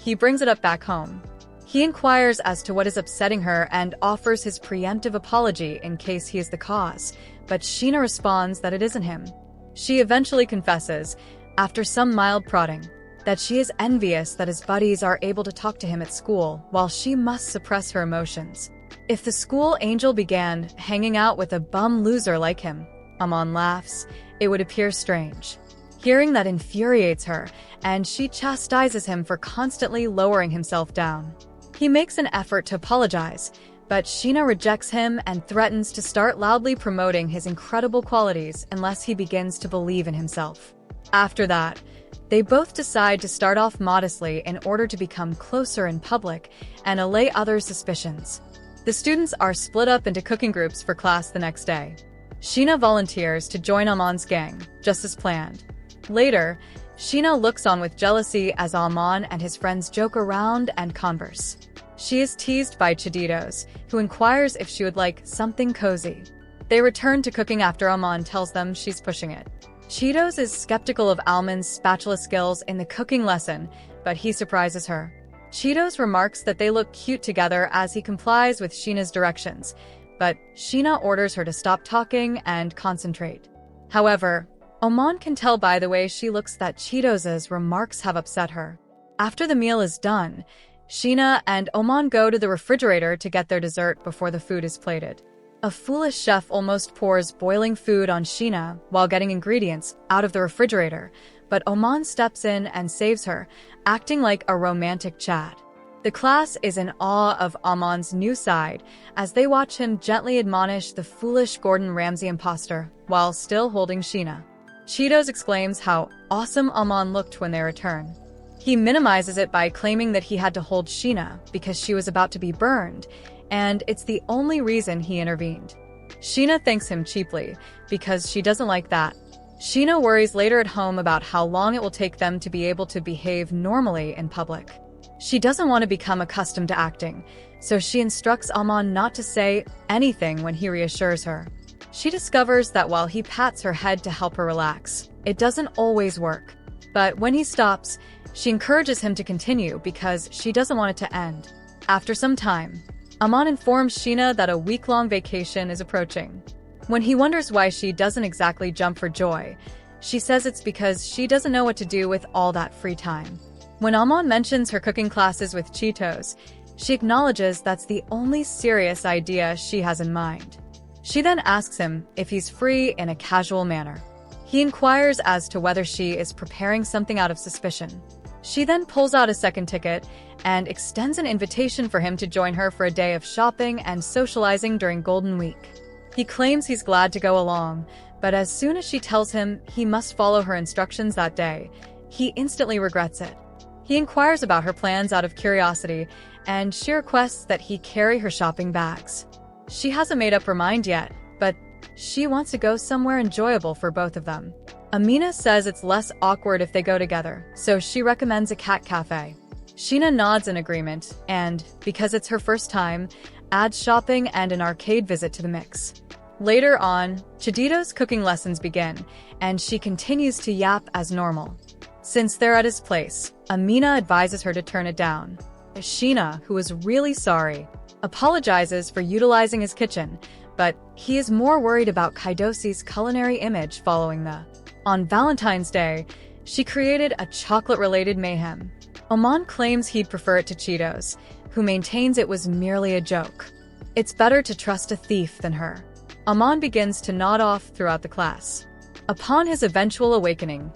He brings it up back home. He inquires as to what is upsetting her and offers his preemptive apology in case he is the cause, but Sheena responds that it isn't him. She eventually confesses, after some mild prodding, that she is envious that his buddies are able to talk to him at school while she must suppress her emotions. If the school angel began hanging out with a bum loser like him, Aman laughs, it would appear strange. Hearing that infuriates her, and she chastises him for constantly lowering himself down. He makes an effort to apologize, but Sheena rejects him and threatens to start loudly promoting his incredible qualities unless he begins to believe in himself. After that, they both decide to start off modestly in order to become closer in public and allay others' suspicions. The students are split up into cooking groups for class the next day. Sheena volunteers to join Aman's gang, just as planned. Later, Sheena looks on with jealousy as Aman and his friends joke around and converse. She is teased by Cheetos, who inquires if she would like something cozy. They return to cooking after Aman tells them she's pushing it. Cheetos is skeptical of Aman's spatula skills in the cooking lesson, but he surprises her. Cheetos remarks that they look cute together as he complies with Sheena's directions, but Sheena orders her to stop talking and concentrate. However, Aman can tell by the way she looks that Cheetos' remarks have upset her. After the meal is done, Sheena and Aman go to the refrigerator to get their dessert before the food is plated. A foolish chef almost pours boiling food on Sheena while getting ingredients out of the refrigerator, but Aman steps in and saves her, acting like a romantic Chad. The class is in awe of Aman's new side as they watch him gently admonish the foolish Gordon Ramsay imposter while still holding Sheena. Cheetos exclaims how awesome Aman looked when they return. He minimizes it by claiming that he had to hold Sheena because she was about to be burned, and it's the only reason he intervened. Sheena thanks him cheaply because she doesn't like that. Sheena worries later at home about how long it will take them to be able to behave normally in public. She doesn't want to become accustomed to acting, so she instructs Aman not to say anything when he reassures her. She discovers that while he pats her head to help her relax, it doesn't always work. But when he stops, she encourages him to continue because she doesn't want it to end. After some time, Aman informs Sheena that a week-long vacation is approaching. When he wonders why she doesn't exactly jump for joy, she says it's because she doesn't know what to do with all that free time. When Aman mentions her cooking classes with Cheetos, she acknowledges that's the only serious idea she has in mind. She then asks him if he's free in a casual manner. He inquires as to whether she is preparing something out of suspicion. She then pulls out a second ticket and extends an invitation for him to join her for a day of shopping and socializing during Golden Week. He claims he's glad to go along, but as soon as she tells him he must follow her instructions that day, he instantly regrets it. He inquires about her plans out of curiosity, and she requests that he carry her shopping bags. She hasn't made up her mind yet, but she wants to go somewhere enjoyable for both of them. Amina says it's less awkward if they go together, so she recommends a cat cafe. Sheena nods in agreement, and, because it's her first time, adds shopping and an arcade visit to the mix. Later on, Cheetos' cooking lessons begin, and she continues to yap as normal. Since they're at his place, Amina advises her to turn it down. Sheena, who is really sorry, apologizes for utilizing his kitchen, but he is more worried about Kaidosi's culinary image following the. On Valentine's Day, she created a chocolate-related mayhem. Aman claims he'd prefer it to Cheetos, who maintains it was merely a joke. It's better to trust a thief than her. Aman begins to nod off throughout the class. Upon his eventual awakening,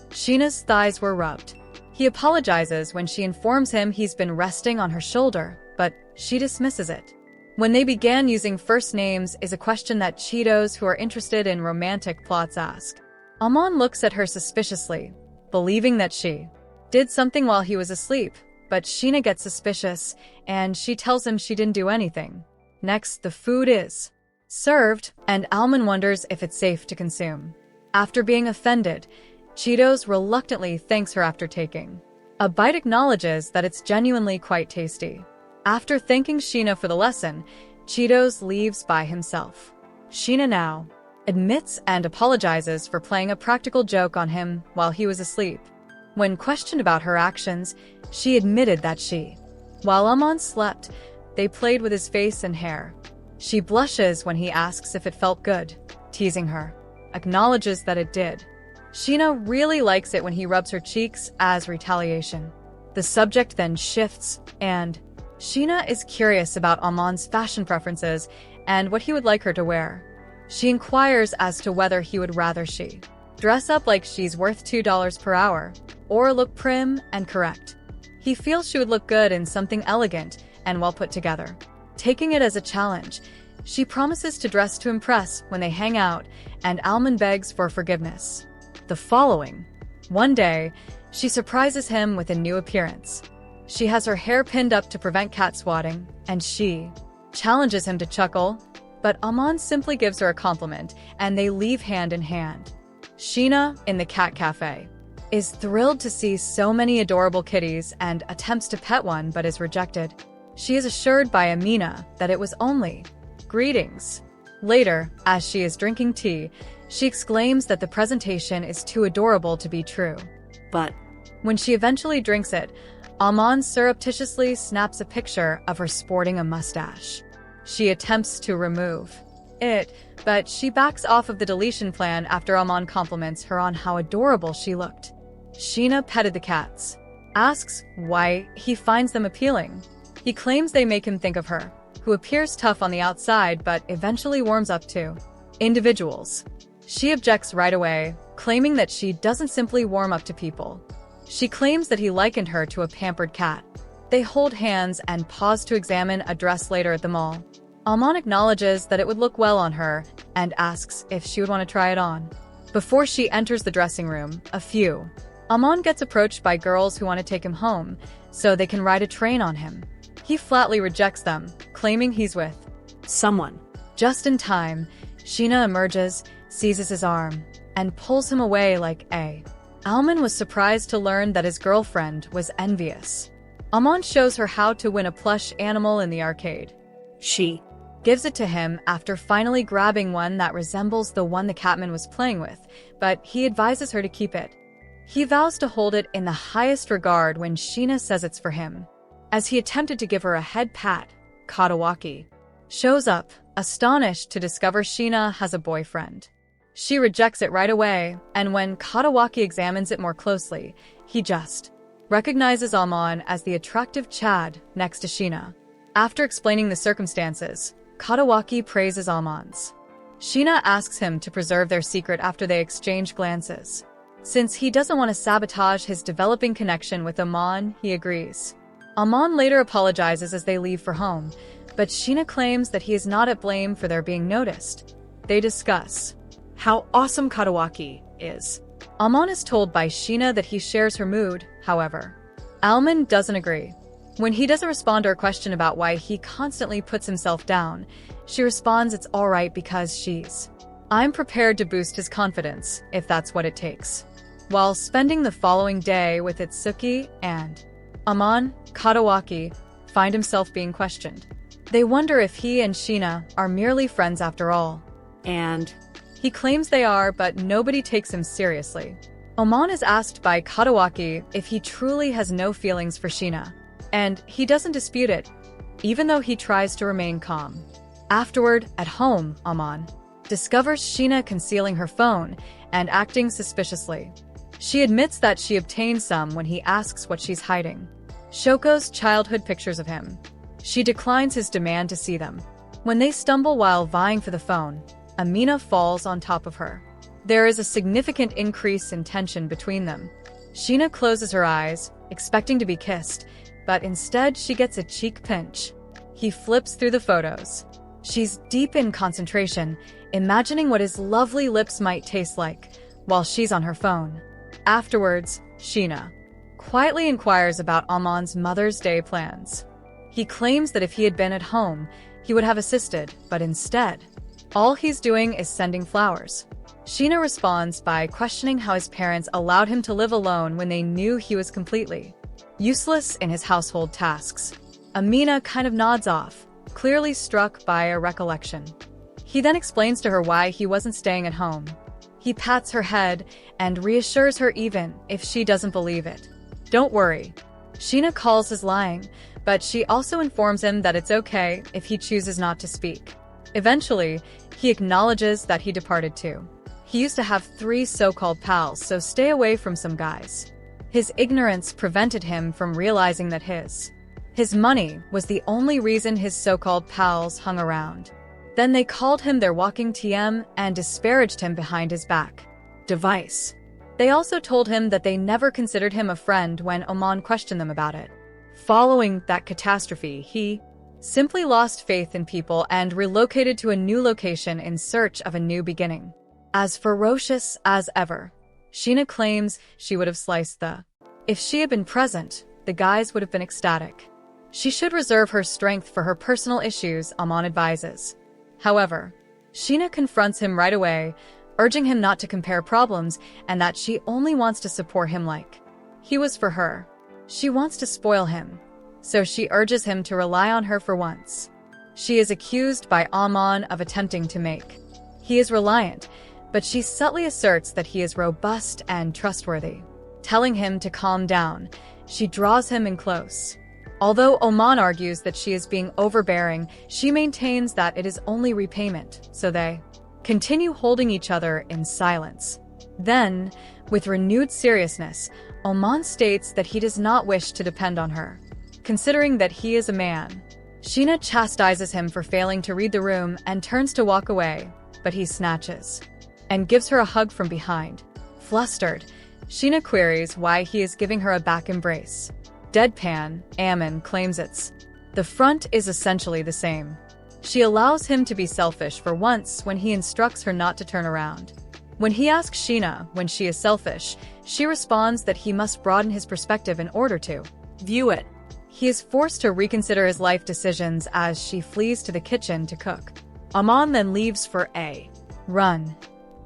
Sheena's thighs were rubbed. He apologizes when she informs him he's been resting on her shoulder, but she dismisses it. When they began using first names is a question that Cheetos who are interested in romantic plots ask. Aman looks at her suspiciously, believing that she did something while he was asleep, but Sheena gets suspicious, and she tells him she didn't do anything. Next, the food is served, and Aman wonders if it's safe to consume. After being offended, Cheetos reluctantly thanks her after taking a bite, acknowledges that it's genuinely quite tasty. After thanking Sheena for the lesson, Cheetos leaves by himself. Sheena now admits and apologizes for playing a practical joke on him while he was asleep. When questioned about her actions, she admitted that while Aman slept, they played with his face and hair. She blushes when he asks if it felt good, teasing her, acknowledges that it did. Sheena really likes it when he rubs her cheeks as retaliation. The subject then shifts, and Sheena is curious about Aman's fashion preferences and what he would like her to wear. She inquires as to whether he would rather she dress up like she's worth $2 per hour, or look prim and correct. He feels she would look good in something elegant and well put together. Taking it as a challenge, she promises to dress to impress when they hang out, and Aman begs for forgiveness. The following one day, she surprises him with a new appearance. She has her hair pinned up to prevent cat swatting, and she challenges him to chuckle, but Aman simply gives her a compliment, and they leave hand in hand. Sheena, in the cat cafe, is thrilled to see so many adorable kitties and attempts to pet one but is rejected. She is assured by Amina that it was only greetings. Later, as she is drinking tea, she exclaims that the presentation is too adorable to be true. But when she eventually drinks it, Aman surreptitiously snaps a picture of her sporting a mustache. She attempts to remove it, but she backs off of the deletion plan after Aman compliments her on how adorable she looked. Sheena petted the cats, asks why he finds them appealing. He claims they make him think of her, who appears tough on the outside but eventually warms up to individuals. She objects right away, claiming that she doesn't simply warm up to people. She claims that he likened her to a pampered cat. They hold hands and pause to examine a dress later at the mall. Aman acknowledges that it would look well on her and asks if she would want to try it on. Before she enters the dressing room, Aman gets approached by girls who want to take him home so they can ride a train on him. He flatly rejects them, claiming he's with someone. Just in time, Sheena emerges, seizes his arm, and pulls him away like a. Aman was surprised to learn that his girlfriend was envious. Aman shows her how to win a plush animal in the arcade. She gives it to him after finally grabbing one that resembles the one the Catman was playing with, but he advises her to keep it. He vows to hold it in the highest regard when Sheena says it's for him. As he attempted to give her a head pat, Katawaki shows up, astonished to discover Sheena has a boyfriend. She rejects it right away, and when Katawaki examines it more closely, he just recognizes Aman as the attractive Chad next to Sheena. After explaining the circumstances, Katawaki praises Aman's Sheena asks him to preserve their secret after they exchange glances. Since he doesn't want to sabotage his developing connection with Aman, he agrees. Aman later apologizes as they leave for home, but Sheena claims that he is not at blame for their being noticed. They discuss How awesome Katawaki is. Aman is told by Sheena that he shares her mood, however. Aman doesn't agree. When he doesn't respond to her question about why he constantly puts himself down, she responds it's alright because I'm prepared to boost his confidence, if that's what it takes. While spending the following day with Itsuki and Aman, Katawaki find himself being questioned. They wonder if he and Sheena are merely friends after all. And He claims they are, but nobody takes him seriously. Aman is asked by Katawaki if he truly has no feelings for Sheena, and he doesn't dispute it, even though he tries to remain calm. Afterward, at home, Aman discovers Sheena concealing her phone and acting suspiciously. She admits that she obtained some when he asks what she's hiding. Shoko's childhood pictures of him. She declines his demand to see them. When they stumble while vying for the phone, Amina falls on top of her. There is a significant increase in tension between them. Sheena closes her eyes, expecting to be kissed, but instead she gets a cheek pinch. He flips through the photos. She's deep in concentration, imagining what his lovely lips might taste like, while she's on her phone. Afterwards, Sheena quietly inquires about Aman's Mother's Day plans. He claims that if he had been at home, he would have assisted, but instead, all he's doing is sending flowers. Sheena responds by questioning how his parents allowed him to live alone when they knew he was completely useless in his household tasks. Amina kind of nods off, clearly struck by a recollection. He then explains to her why he wasn't staying at home. He pats her head and reassures her even if she doesn't believe it. Don't worry. Sheena calls his lying, but she also informs him that it's okay if he chooses not to speak. Eventually, he acknowledges that he departed too. He used to have 3 so-called pals, so stay away from some guys. His ignorance prevented him from realizing that his money was the only reason his so-called pals hung around. Then they called him their walking TM and disparaged him behind his back. Device. They also told him that they never considered him a friend when Aman questioned them about it. Following that catastrophe, he simply lost faith in people and relocated to a new location in search of a new beginning. As ferocious as ever, Sheena claims she would have sliced If she had been present, the guys would have been ecstatic. She should reserve her strength for her personal issues, Aman advises. However, Sheena confronts him right away, urging him not to compare problems and that she only wants to support him like he was for her. She wants to spoil him, so she urges him to rely on her for once. She is accused by Aman of attempting to make he is reliant, but she subtly asserts that he is robust and trustworthy. Telling him to calm down, she draws him in close. Although Aman argues that she is being overbearing, she maintains that it is only repayment, so they continue holding each other in silence. Then, with renewed seriousness, Aman states that he does not wish to depend on her. Considering that he is a man, Sheena chastises him for failing to read the room and turns to walk away, but he snatches and gives her a hug from behind. Flustered, Sheena queries why he is giving her a back embrace. Deadpan, Aman claims the front is essentially the same. She allows him to be selfish for once when he instructs her not to turn around. When he asks Sheena when she is selfish, she responds that he must broaden his perspective in order to view it. He is forced to reconsider his life decisions as she flees to the kitchen to cook. Aman then leaves for a run,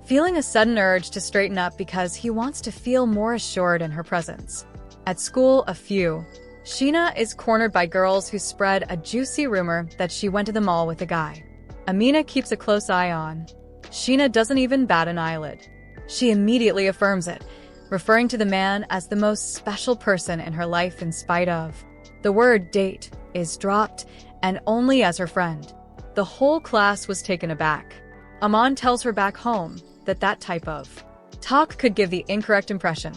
feeling a sudden urge to straighten up because he wants to feel more assured in her presence. At school, Sheena is cornered by girls who spread a juicy rumor that she went to the mall with a guy. Amina keeps a close eye on. Sheena doesn't even bat an eyelid. She immediately affirms it, referring to the man as the most special person in her life in spite of. The word date is dropped, and only as her friend. The whole class was taken aback. Aman tells her back home that type of talk could give the incorrect impression.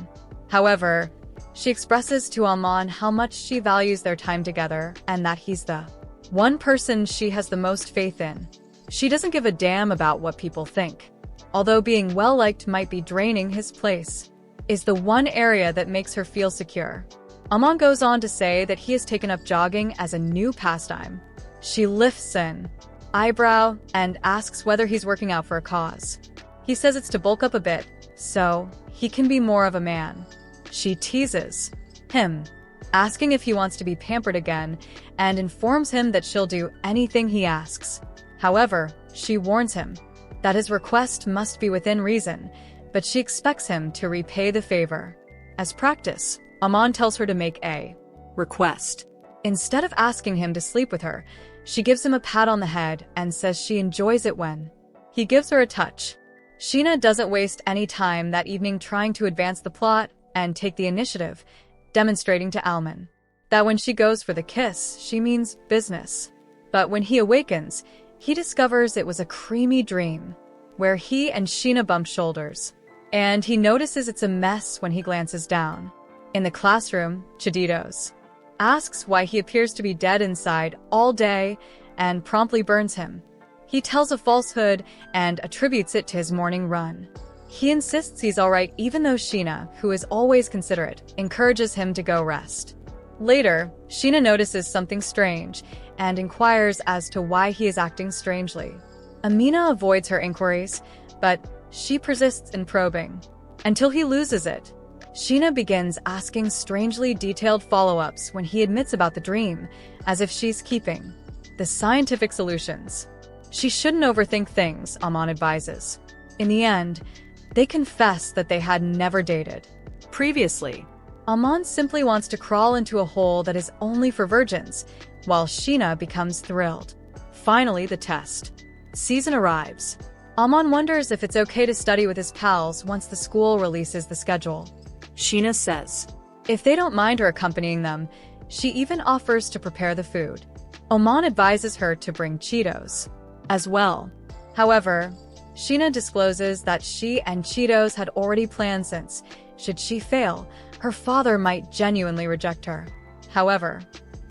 However, she expresses to Aman how much she values their time together and that he's the one person she has the most faith in. She doesn't give a damn about what people think. Although being well-liked might be draining, his place is the one area that makes her feel secure. Aman goes on to say that he has taken up jogging as a new pastime. She lifts an eyebrow and asks whether he's working out for a cause. He says it's to bulk up a bit, so he can be more of a man. She teases him, asking if he wants to be pampered again, and informs him that she'll do anything he asks. However, she warns him that his request must be within reason, but she expects him to repay the favor. As practice, Aman tells her to make a request. Instead of asking him to sleep with her, she gives him a pat on the head and says she enjoys it when he gives her a touch. Sheena doesn't waste any time that evening trying to advance the plot and take the initiative, demonstrating to Aman that when she goes for the kiss, she means business. But when he awakens, he discovers it was a creamy dream, where he and Sheena bump shoulders, and he notices it's a mess when he glances down. In the classroom, Cheetos asks why he appears to be dead inside all day and promptly burns him. He tells a falsehood and attributes it to his morning run. He insists he's alright even though Sheena, who is always considerate, encourages him to go rest. Later, Sheena notices something strange and inquires as to why he is acting strangely. Amina avoids her inquiries, but she persists in probing until he loses it. Sheena begins asking strangely detailed follow-ups when he admits about the dream, as if she's keeping the scientific solutions. She shouldn't overthink things, Aman advises. In the end, they confess that they had never dated previously. Aman simply wants to crawl into a hole that is only for virgins, while Sheena becomes thrilled. Finally, the test season arrives. Aman wonders if it's okay to study with his pals once the school releases the schedule. Sheena says if they don't mind her accompanying them, she even offers to prepare the food. Aman advises her to bring Cheetos as well. However, Sheena discloses that she and Cheetos had already planned since, should she fail, her father might genuinely reject her. However,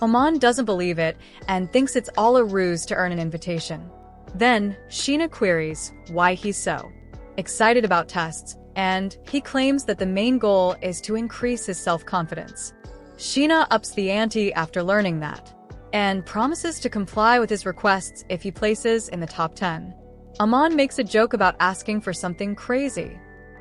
Aman doesn't believe it and thinks it's all a ruse to earn an invitation. Then, Sheena queries why he's so excited about tests, and he claims that the main goal is to increase his self-confidence. Sheena ups the ante after learning that, and promises to comply with his requests if he places in the top 10. Aman makes a joke about asking for something crazy,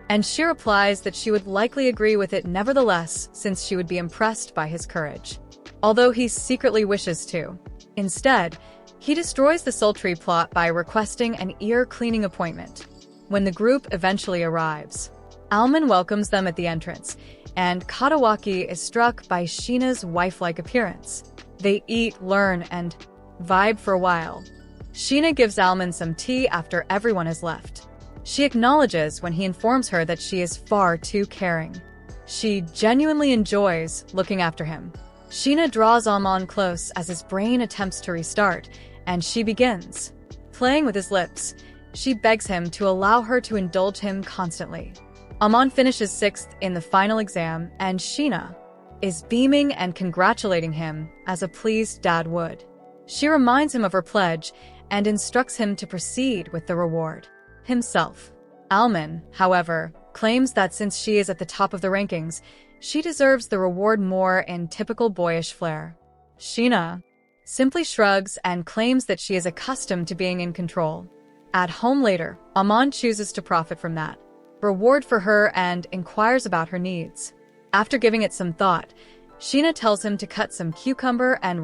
and she replies that she would likely agree with it nevertheless since she would be impressed by his courage, although he secretly wishes to. Instead, he destroys the sultry plot by requesting an ear-cleaning appointment. When the group eventually arrives, Aman welcomes them at the entrance, and Katawaki is struck by Sheena's wife-like appearance. They eat, learn, and vibe for a while. Sheena gives Aman some tea after everyone has left. She acknowledges when he informs her that she is far too caring. She genuinely enjoys looking after him. Sheena draws Aman close as his brain attempts to restart, and she begins playing with his lips. She begs him to allow her to indulge him constantly. Aman finishes 6th in the final exam, and Sheena is beaming and congratulating him as a pleased dad would. She reminds him of her pledge and instructs him to proceed with the reward himself. Aman, however, claims that since she is at the top of the rankings, she deserves the reward more in typical boyish flair. Sheena simply shrugs and claims that she is accustomed to being in control. At home later, Aman chooses to profit from that reward for her and inquires about her needs. After giving it some thought, Sheena tells him to cut some cucumber and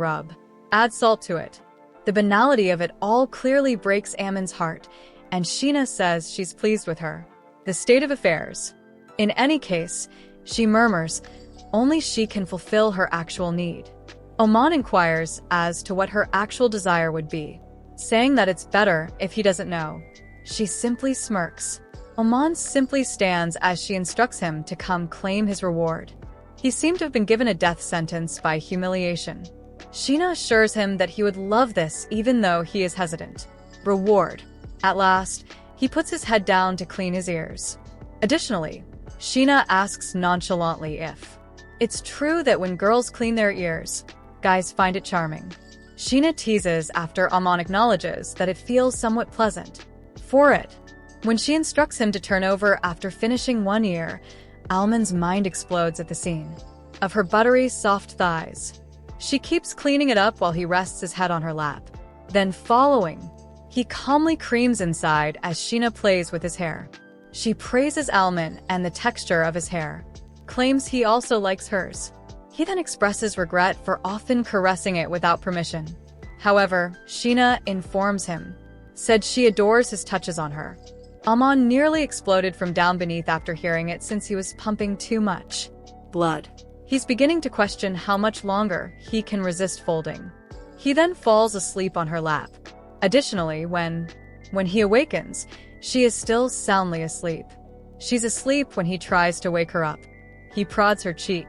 add salt to it. The banality of it all clearly breaks Aman's heart, and Sheena says she's pleased with her the state of affairs. In any case, she murmurs, only she can fulfill her actual need. Aman inquires as to what her actual desire would be, saying that it's better if he doesn't know. She simply smirks. Aman simply stands as she instructs him to come claim his reward. He seemed to have been given a death sentence by humiliation. Sheena assures him that he would love this even though he is hesitant. Reward. At last, he puts his head down to clean his ears. Additionally, Sheena asks nonchalantly if it's true that when girls clean their ears, guys find it charming. Sheena teases after Aman acknowledges that it feels somewhat pleasant. For it. When she instructs him to turn over after finishing one ear, Aman's mind explodes at the scene of her buttery, soft thighs. She keeps cleaning it up while he rests his head on her lap. Then following, he calmly creams inside as Sheena plays with his hair. She praises Aman and the texture of his hair, claims he also likes hers. He then expresses regret for often caressing it without permission. However, Sheena informs him, said she adores his touches on her. Aman nearly exploded from down beneath after hearing it since he was pumping too much blood. He's beginning to question how much longer he can resist folding. He then falls asleep on her lap. Additionally, when he awakens, she is still soundly asleep. She's asleep when he tries to wake her up. He prods her cheek,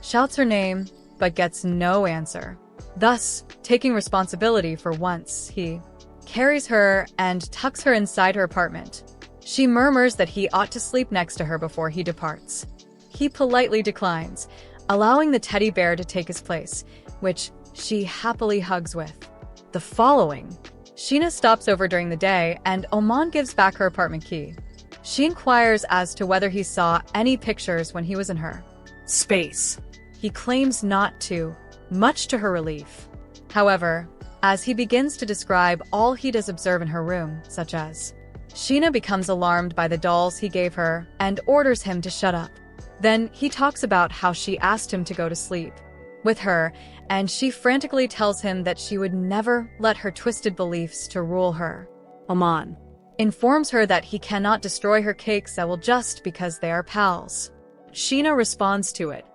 shouts her name, but gets no answer. Thus, taking responsibility for once, he carries her and tucks her inside her apartment. She murmurs that he ought to sleep next to her before he departs. He politely declines, allowing the teddy bear to take his place, which she happily hugs with. The following, Sheena stops over during the day and Aman gives back her apartment key. She inquires as to whether he saw any pictures when he was in her space. He claims not to, much to her relief. However, as he begins to describe all he does observe in her room, such as Sheena becomes alarmed by the dolls he gave her and orders him to shut up. Then he talks about how she asked him to go to sleep with her, and she frantically tells him that she would never let her twisted beliefs to rule her. Aman Informs her that he cannot destroy her cakes just because they are pals. Sheena responds to it.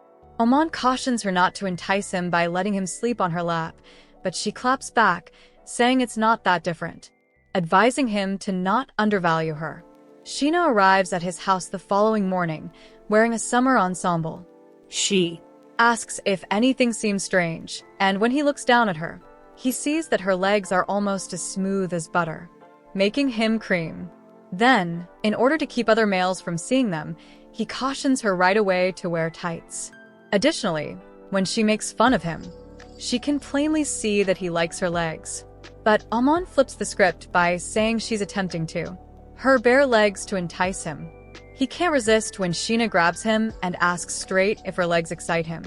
Aman cautions her not to entice him by letting him sleep on her lap, but she claps back, saying it's not that different, advising him to not undervalue her. Sheena arrives at his house the following morning, wearing a summer ensemble. She asks if anything seems strange, and when he looks down at her, he sees that her legs are almost as smooth as butter, making him cream. Then, in order to keep other males from seeing them, he cautions her right away to wear tights. Additionally, when she makes fun of him, she can plainly see that he likes her legs. But Aman flips the script by saying she's attempting her bare legs to entice him. He can't resist when Sheena grabs him and asks straight if her legs excite him.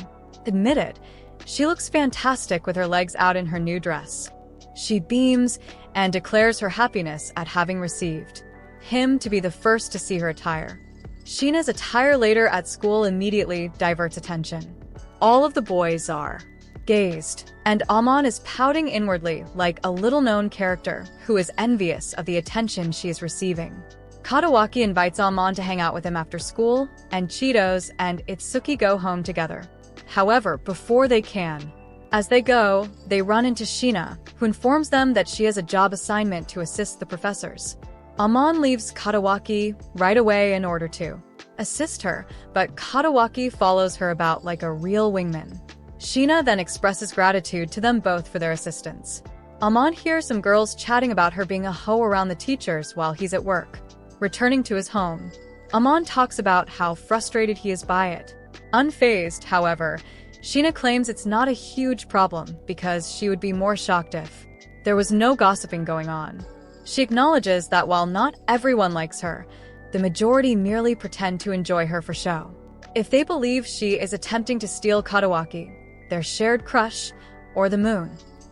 Admitted, she looks fantastic with her legs out in her new dress. She beams and declares her happiness at having received him to be the first to see her attire. Sheena's attire later at school immediately diverts attention. All of the boys are gazed, and Aman is pouting inwardly like a little-known character who is envious of the attention she is receiving. Katawaki invites Aman to hang out with him after school, and Cheetos and Itsuki go home together. However, before they can, as they go, they run into Sheena, who informs them that she has a job assignment to assist the professors. Aman leaves Katawaki right away in order to assist her, but Katawaki follows her about like a real wingman. Sheena then expresses gratitude to them both for their assistance. Aman hears some girls chatting about her being a hoe around the teachers while he's at work. Returning to his home, Aman talks about how frustrated he is by it. Unfazed, however, Sheena claims it's not a huge problem because she would be more shocked if there was no gossiping going on. She acknowledges that while not everyone likes her, the majority merely pretend to enjoy her for show. If they believe she is attempting to steal Katawaki, their shared crush, or the moon,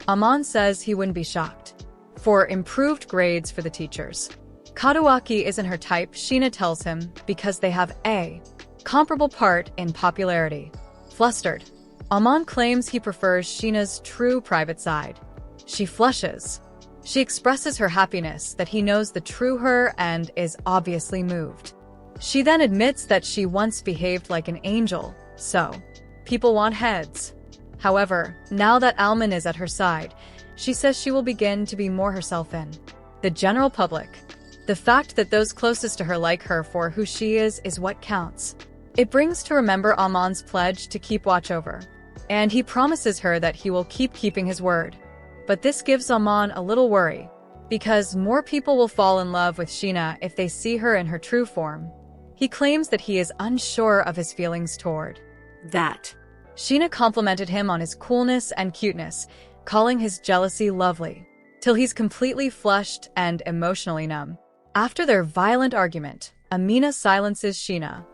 Aman says he wouldn't be shocked. For improved grades for the teachers. Katawaki isn't her type, Sheena tells him, because they have a comparable part in popularity. Flustered, Aman claims he prefers Sheena's true private side. She flushes. She expresses her happiness that he knows the true her and is obviously moved. She then admits that she once behaved like an angel, so people want heads. However, now that Aman is at her side, she says she will begin to be more herself in the general public. The fact that those closest to her like her for who she is what counts. It brings to remember Aman's pledge to keep watch over, and he promises her that he will keeping his word. But this gives Aman a little worry, because more people will fall in love with Sheena if they see her in her true form. He claims that he is unsure of his feelings toward that. Sheena complimented him on his coolness and cuteness, calling his jealousy lovely, till he's completely flushed and emotionally numb. After their violent argument, Amina silences Sheena,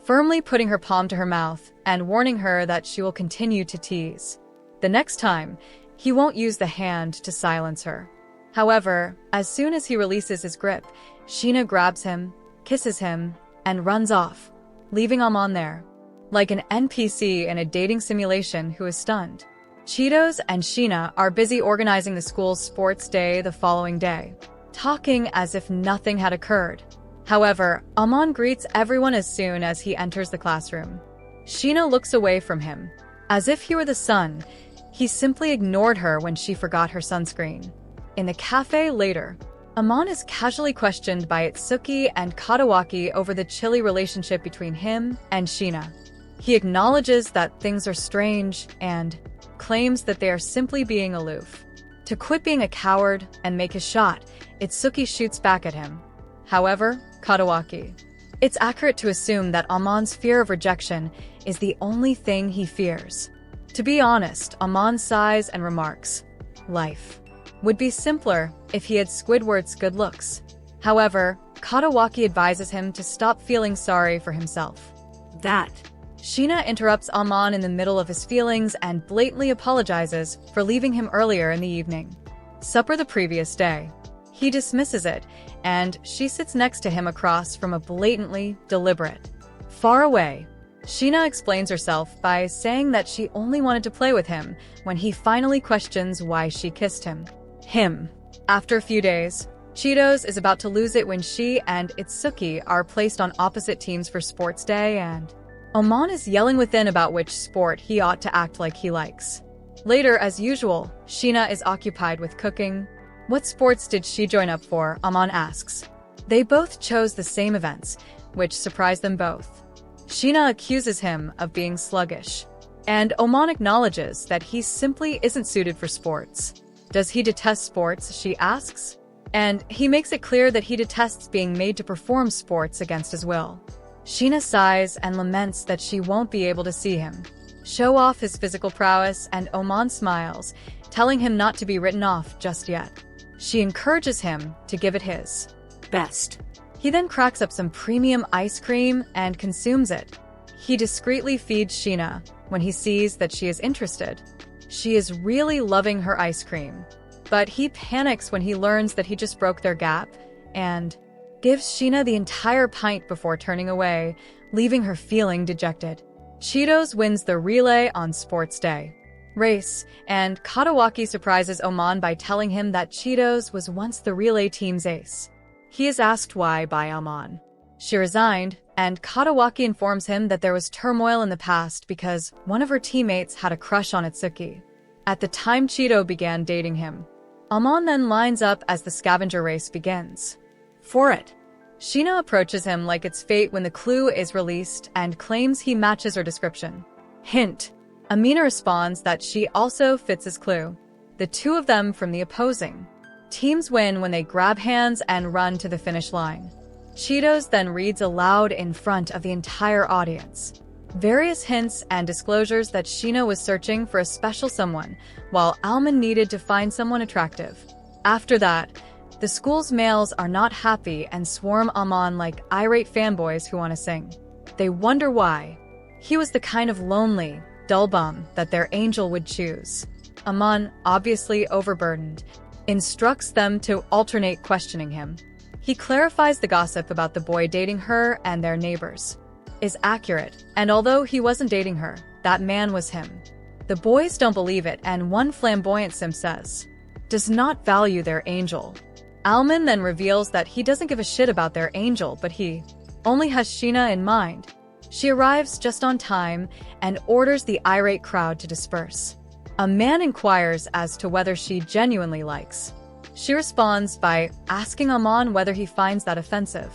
firmly putting her palm to her mouth and warning her that she will continue to tease. The next time, he won't use the hand to silence her. However, as soon as he releases his grip, Sheena grabs him, kisses him, and runs off, leaving Aman there, like an NPC in a dating simulation who is stunned. Cheetos and Sheena are busy organizing the school's sports day the following day, talking as if nothing had occurred. However, Aman greets everyone as soon as he enters the classroom. Sheena looks away from him. As if he were the sun, he simply ignored her when she forgot her sunscreen. In the cafe later, Aman is casually questioned by Itsuki and Katawaki over the chilly relationship between him and Sheena. He acknowledges that things are strange and claims that they are simply being aloof. To quit being a coward and make his shot, Itsuki shoots back at him. However, Katawaki. It's accurate to assume that Aman's fear of rejection is the only thing he fears. To be honest, Aman sighs and remarks, "Life would be simpler if he had Squidward's good looks." However, Katawaki advises him to stop feeling sorry for himself. That. Sheena interrupts Aman in the middle of his feelings and blatantly apologizes for leaving him earlier in the evening. Supper the previous day. He dismisses it, and she sits next to him across from a blatantly deliberate. Far away, Sheena explains herself by saying that she only wanted to play with him when he finally questions why she kissed him. After a few days, Cheetos is about to lose it when she and Itsuki are placed on opposite teams for sports day, and Aman is yelling within about which sport he ought to act like he likes. Later, as usual, Sheena is occupied with cooking. What sports did she join up for? Aman asks. They both chose the same events, which surprised them both. Sheena accuses him of being sluggish, and Aman acknowledges that he simply isn't suited for sports. Does he detest sports? She asks. And he makes it clear that he detests being made to perform sports against his will. Sheena sighs and laments that she won't be able to see him show off his physical prowess, and Aman smiles, telling him not to be written off just yet. She encourages him to give it his best. He then cracks up some premium ice cream and consumes it. He discreetly feeds Sheena when he sees that she is interested. She is really loving her ice cream, but he panics when he learns that he just broke their gap and gives Sheena the entire pint before turning away, leaving her feeling dejected. Cheetos wins the relay on sports day race, and Katawaki surprises Aman by telling him that Cheetos was once the relay team's ace. He is asked why by Aman. She resigned, and Katawaki informs him that there was turmoil in the past because one of her teammates had a crush on Itsuki at the time Cheeto began dating him. Aman then lines up as the scavenger race begins. For it, Sheena approaches him like it's fate when the clue is released and claims he matches her description. Hint. Amina responds that she also fits his clue. The two of them from the opposing teams win when they grab hands and run to the finish line. Cheetos then reads aloud in front of the entire audience various hints and disclosures that Sheena was searching for a special someone, while Aman needed to find someone attractive. After that, the school's males are not happy and swarm Aman like irate fanboys who want to sing. They wonder why. He was the kind of lonely, dull bum that their angel would choose. Aman, obviously overburdened, instructs them to alternate questioning him. He clarifies the gossip about the boy dating her and their neighbors is accurate, and although he wasn't dating her, that man was him. The boys don't believe it, and one flamboyant sim says, does not value their angel. Aman then reveals that he doesn't give a shit about their angel, but he only has Sheena in mind. She arrives just on time and orders the irate crowd to disperse. A man inquires as to whether she genuinely likes. She responds by asking Aman whether he finds that offensive.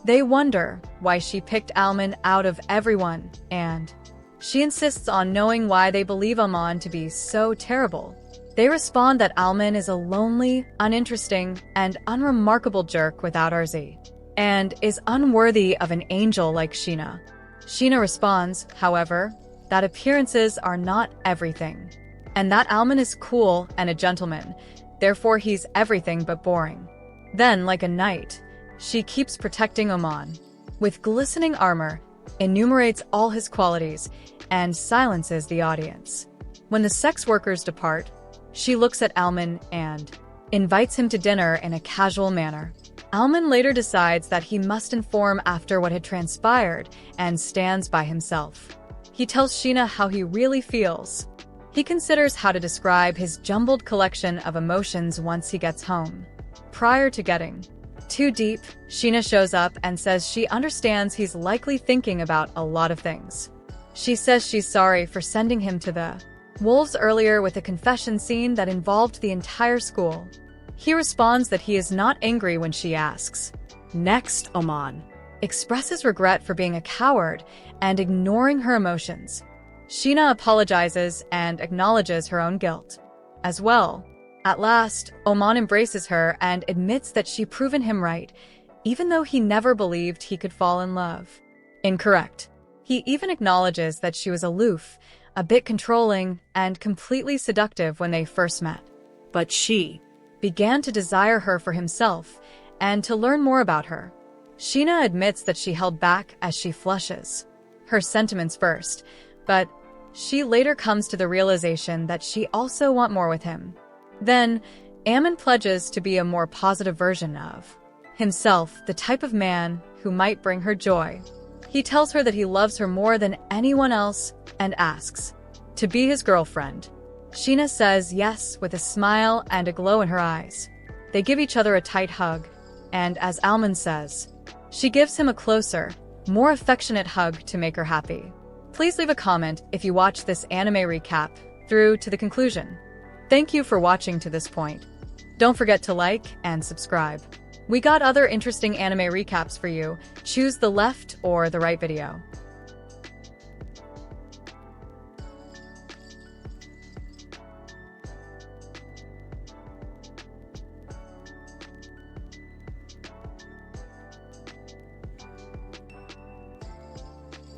They wonder why she picked Aman out of everyone, and she insists on knowing why they believe Aman to be so terrible. They respond that Aman is a lonely, uninteresting, and unremarkable jerk without RZ, and is unworthy of an angel like Sheena. Sheena responds, however, that appearances are not everything. and that Aman is cool and a gentleman, therefore he's everything but boring. Then, like a knight, she keeps protecting Aman. With glistening armor, enumerates all his qualities, and silences the audience. When the sex workers depart, she looks at Aman and invites him to dinner in a casual manner. Aman later decides that he must inform after what had transpired and stands by himself. He tells Sheena how he really feels. He considers how to describe his jumbled collection of emotions once he gets home. Prior to getting too deep, Sheena shows up and says she understands he's likely thinking about a lot of things. She says she's sorry for sending him to the wolves earlier with a confession scene that involved the entire school. He responds that he is not angry when she asks. Next, Aman Expresses regret for being a coward and ignoring her emotions. Sheena apologizes and acknowledges her own guilt. As well, at last, Aman embraces her and admits that she'd proven him right, even though he never believed he could fall in love. Incorrect. He even acknowledges that she was aloof, a bit controlling, and completely seductive when they first met. But she began to desire her for himself and to learn more about her. Sheena admits that she held back as she flushes her sentiments first, but she later comes to the realization that she also wants more with him. Then, Aman pledges to be a more positive version of himself, the type of man who might bring her joy. He tells her that he loves her more than anyone else and asks to be his girlfriend. Sheena says yes with a smile and a glow in her eyes. They give each other a tight hug, and as Aman says, she gives him a closer, more affectionate hug to make her happy. Please leave a comment if you watch this anime recap through to the conclusion. Thank you for watching to this point. Don't forget to like and subscribe. We got other interesting anime recaps for you. Choose the left or the right video.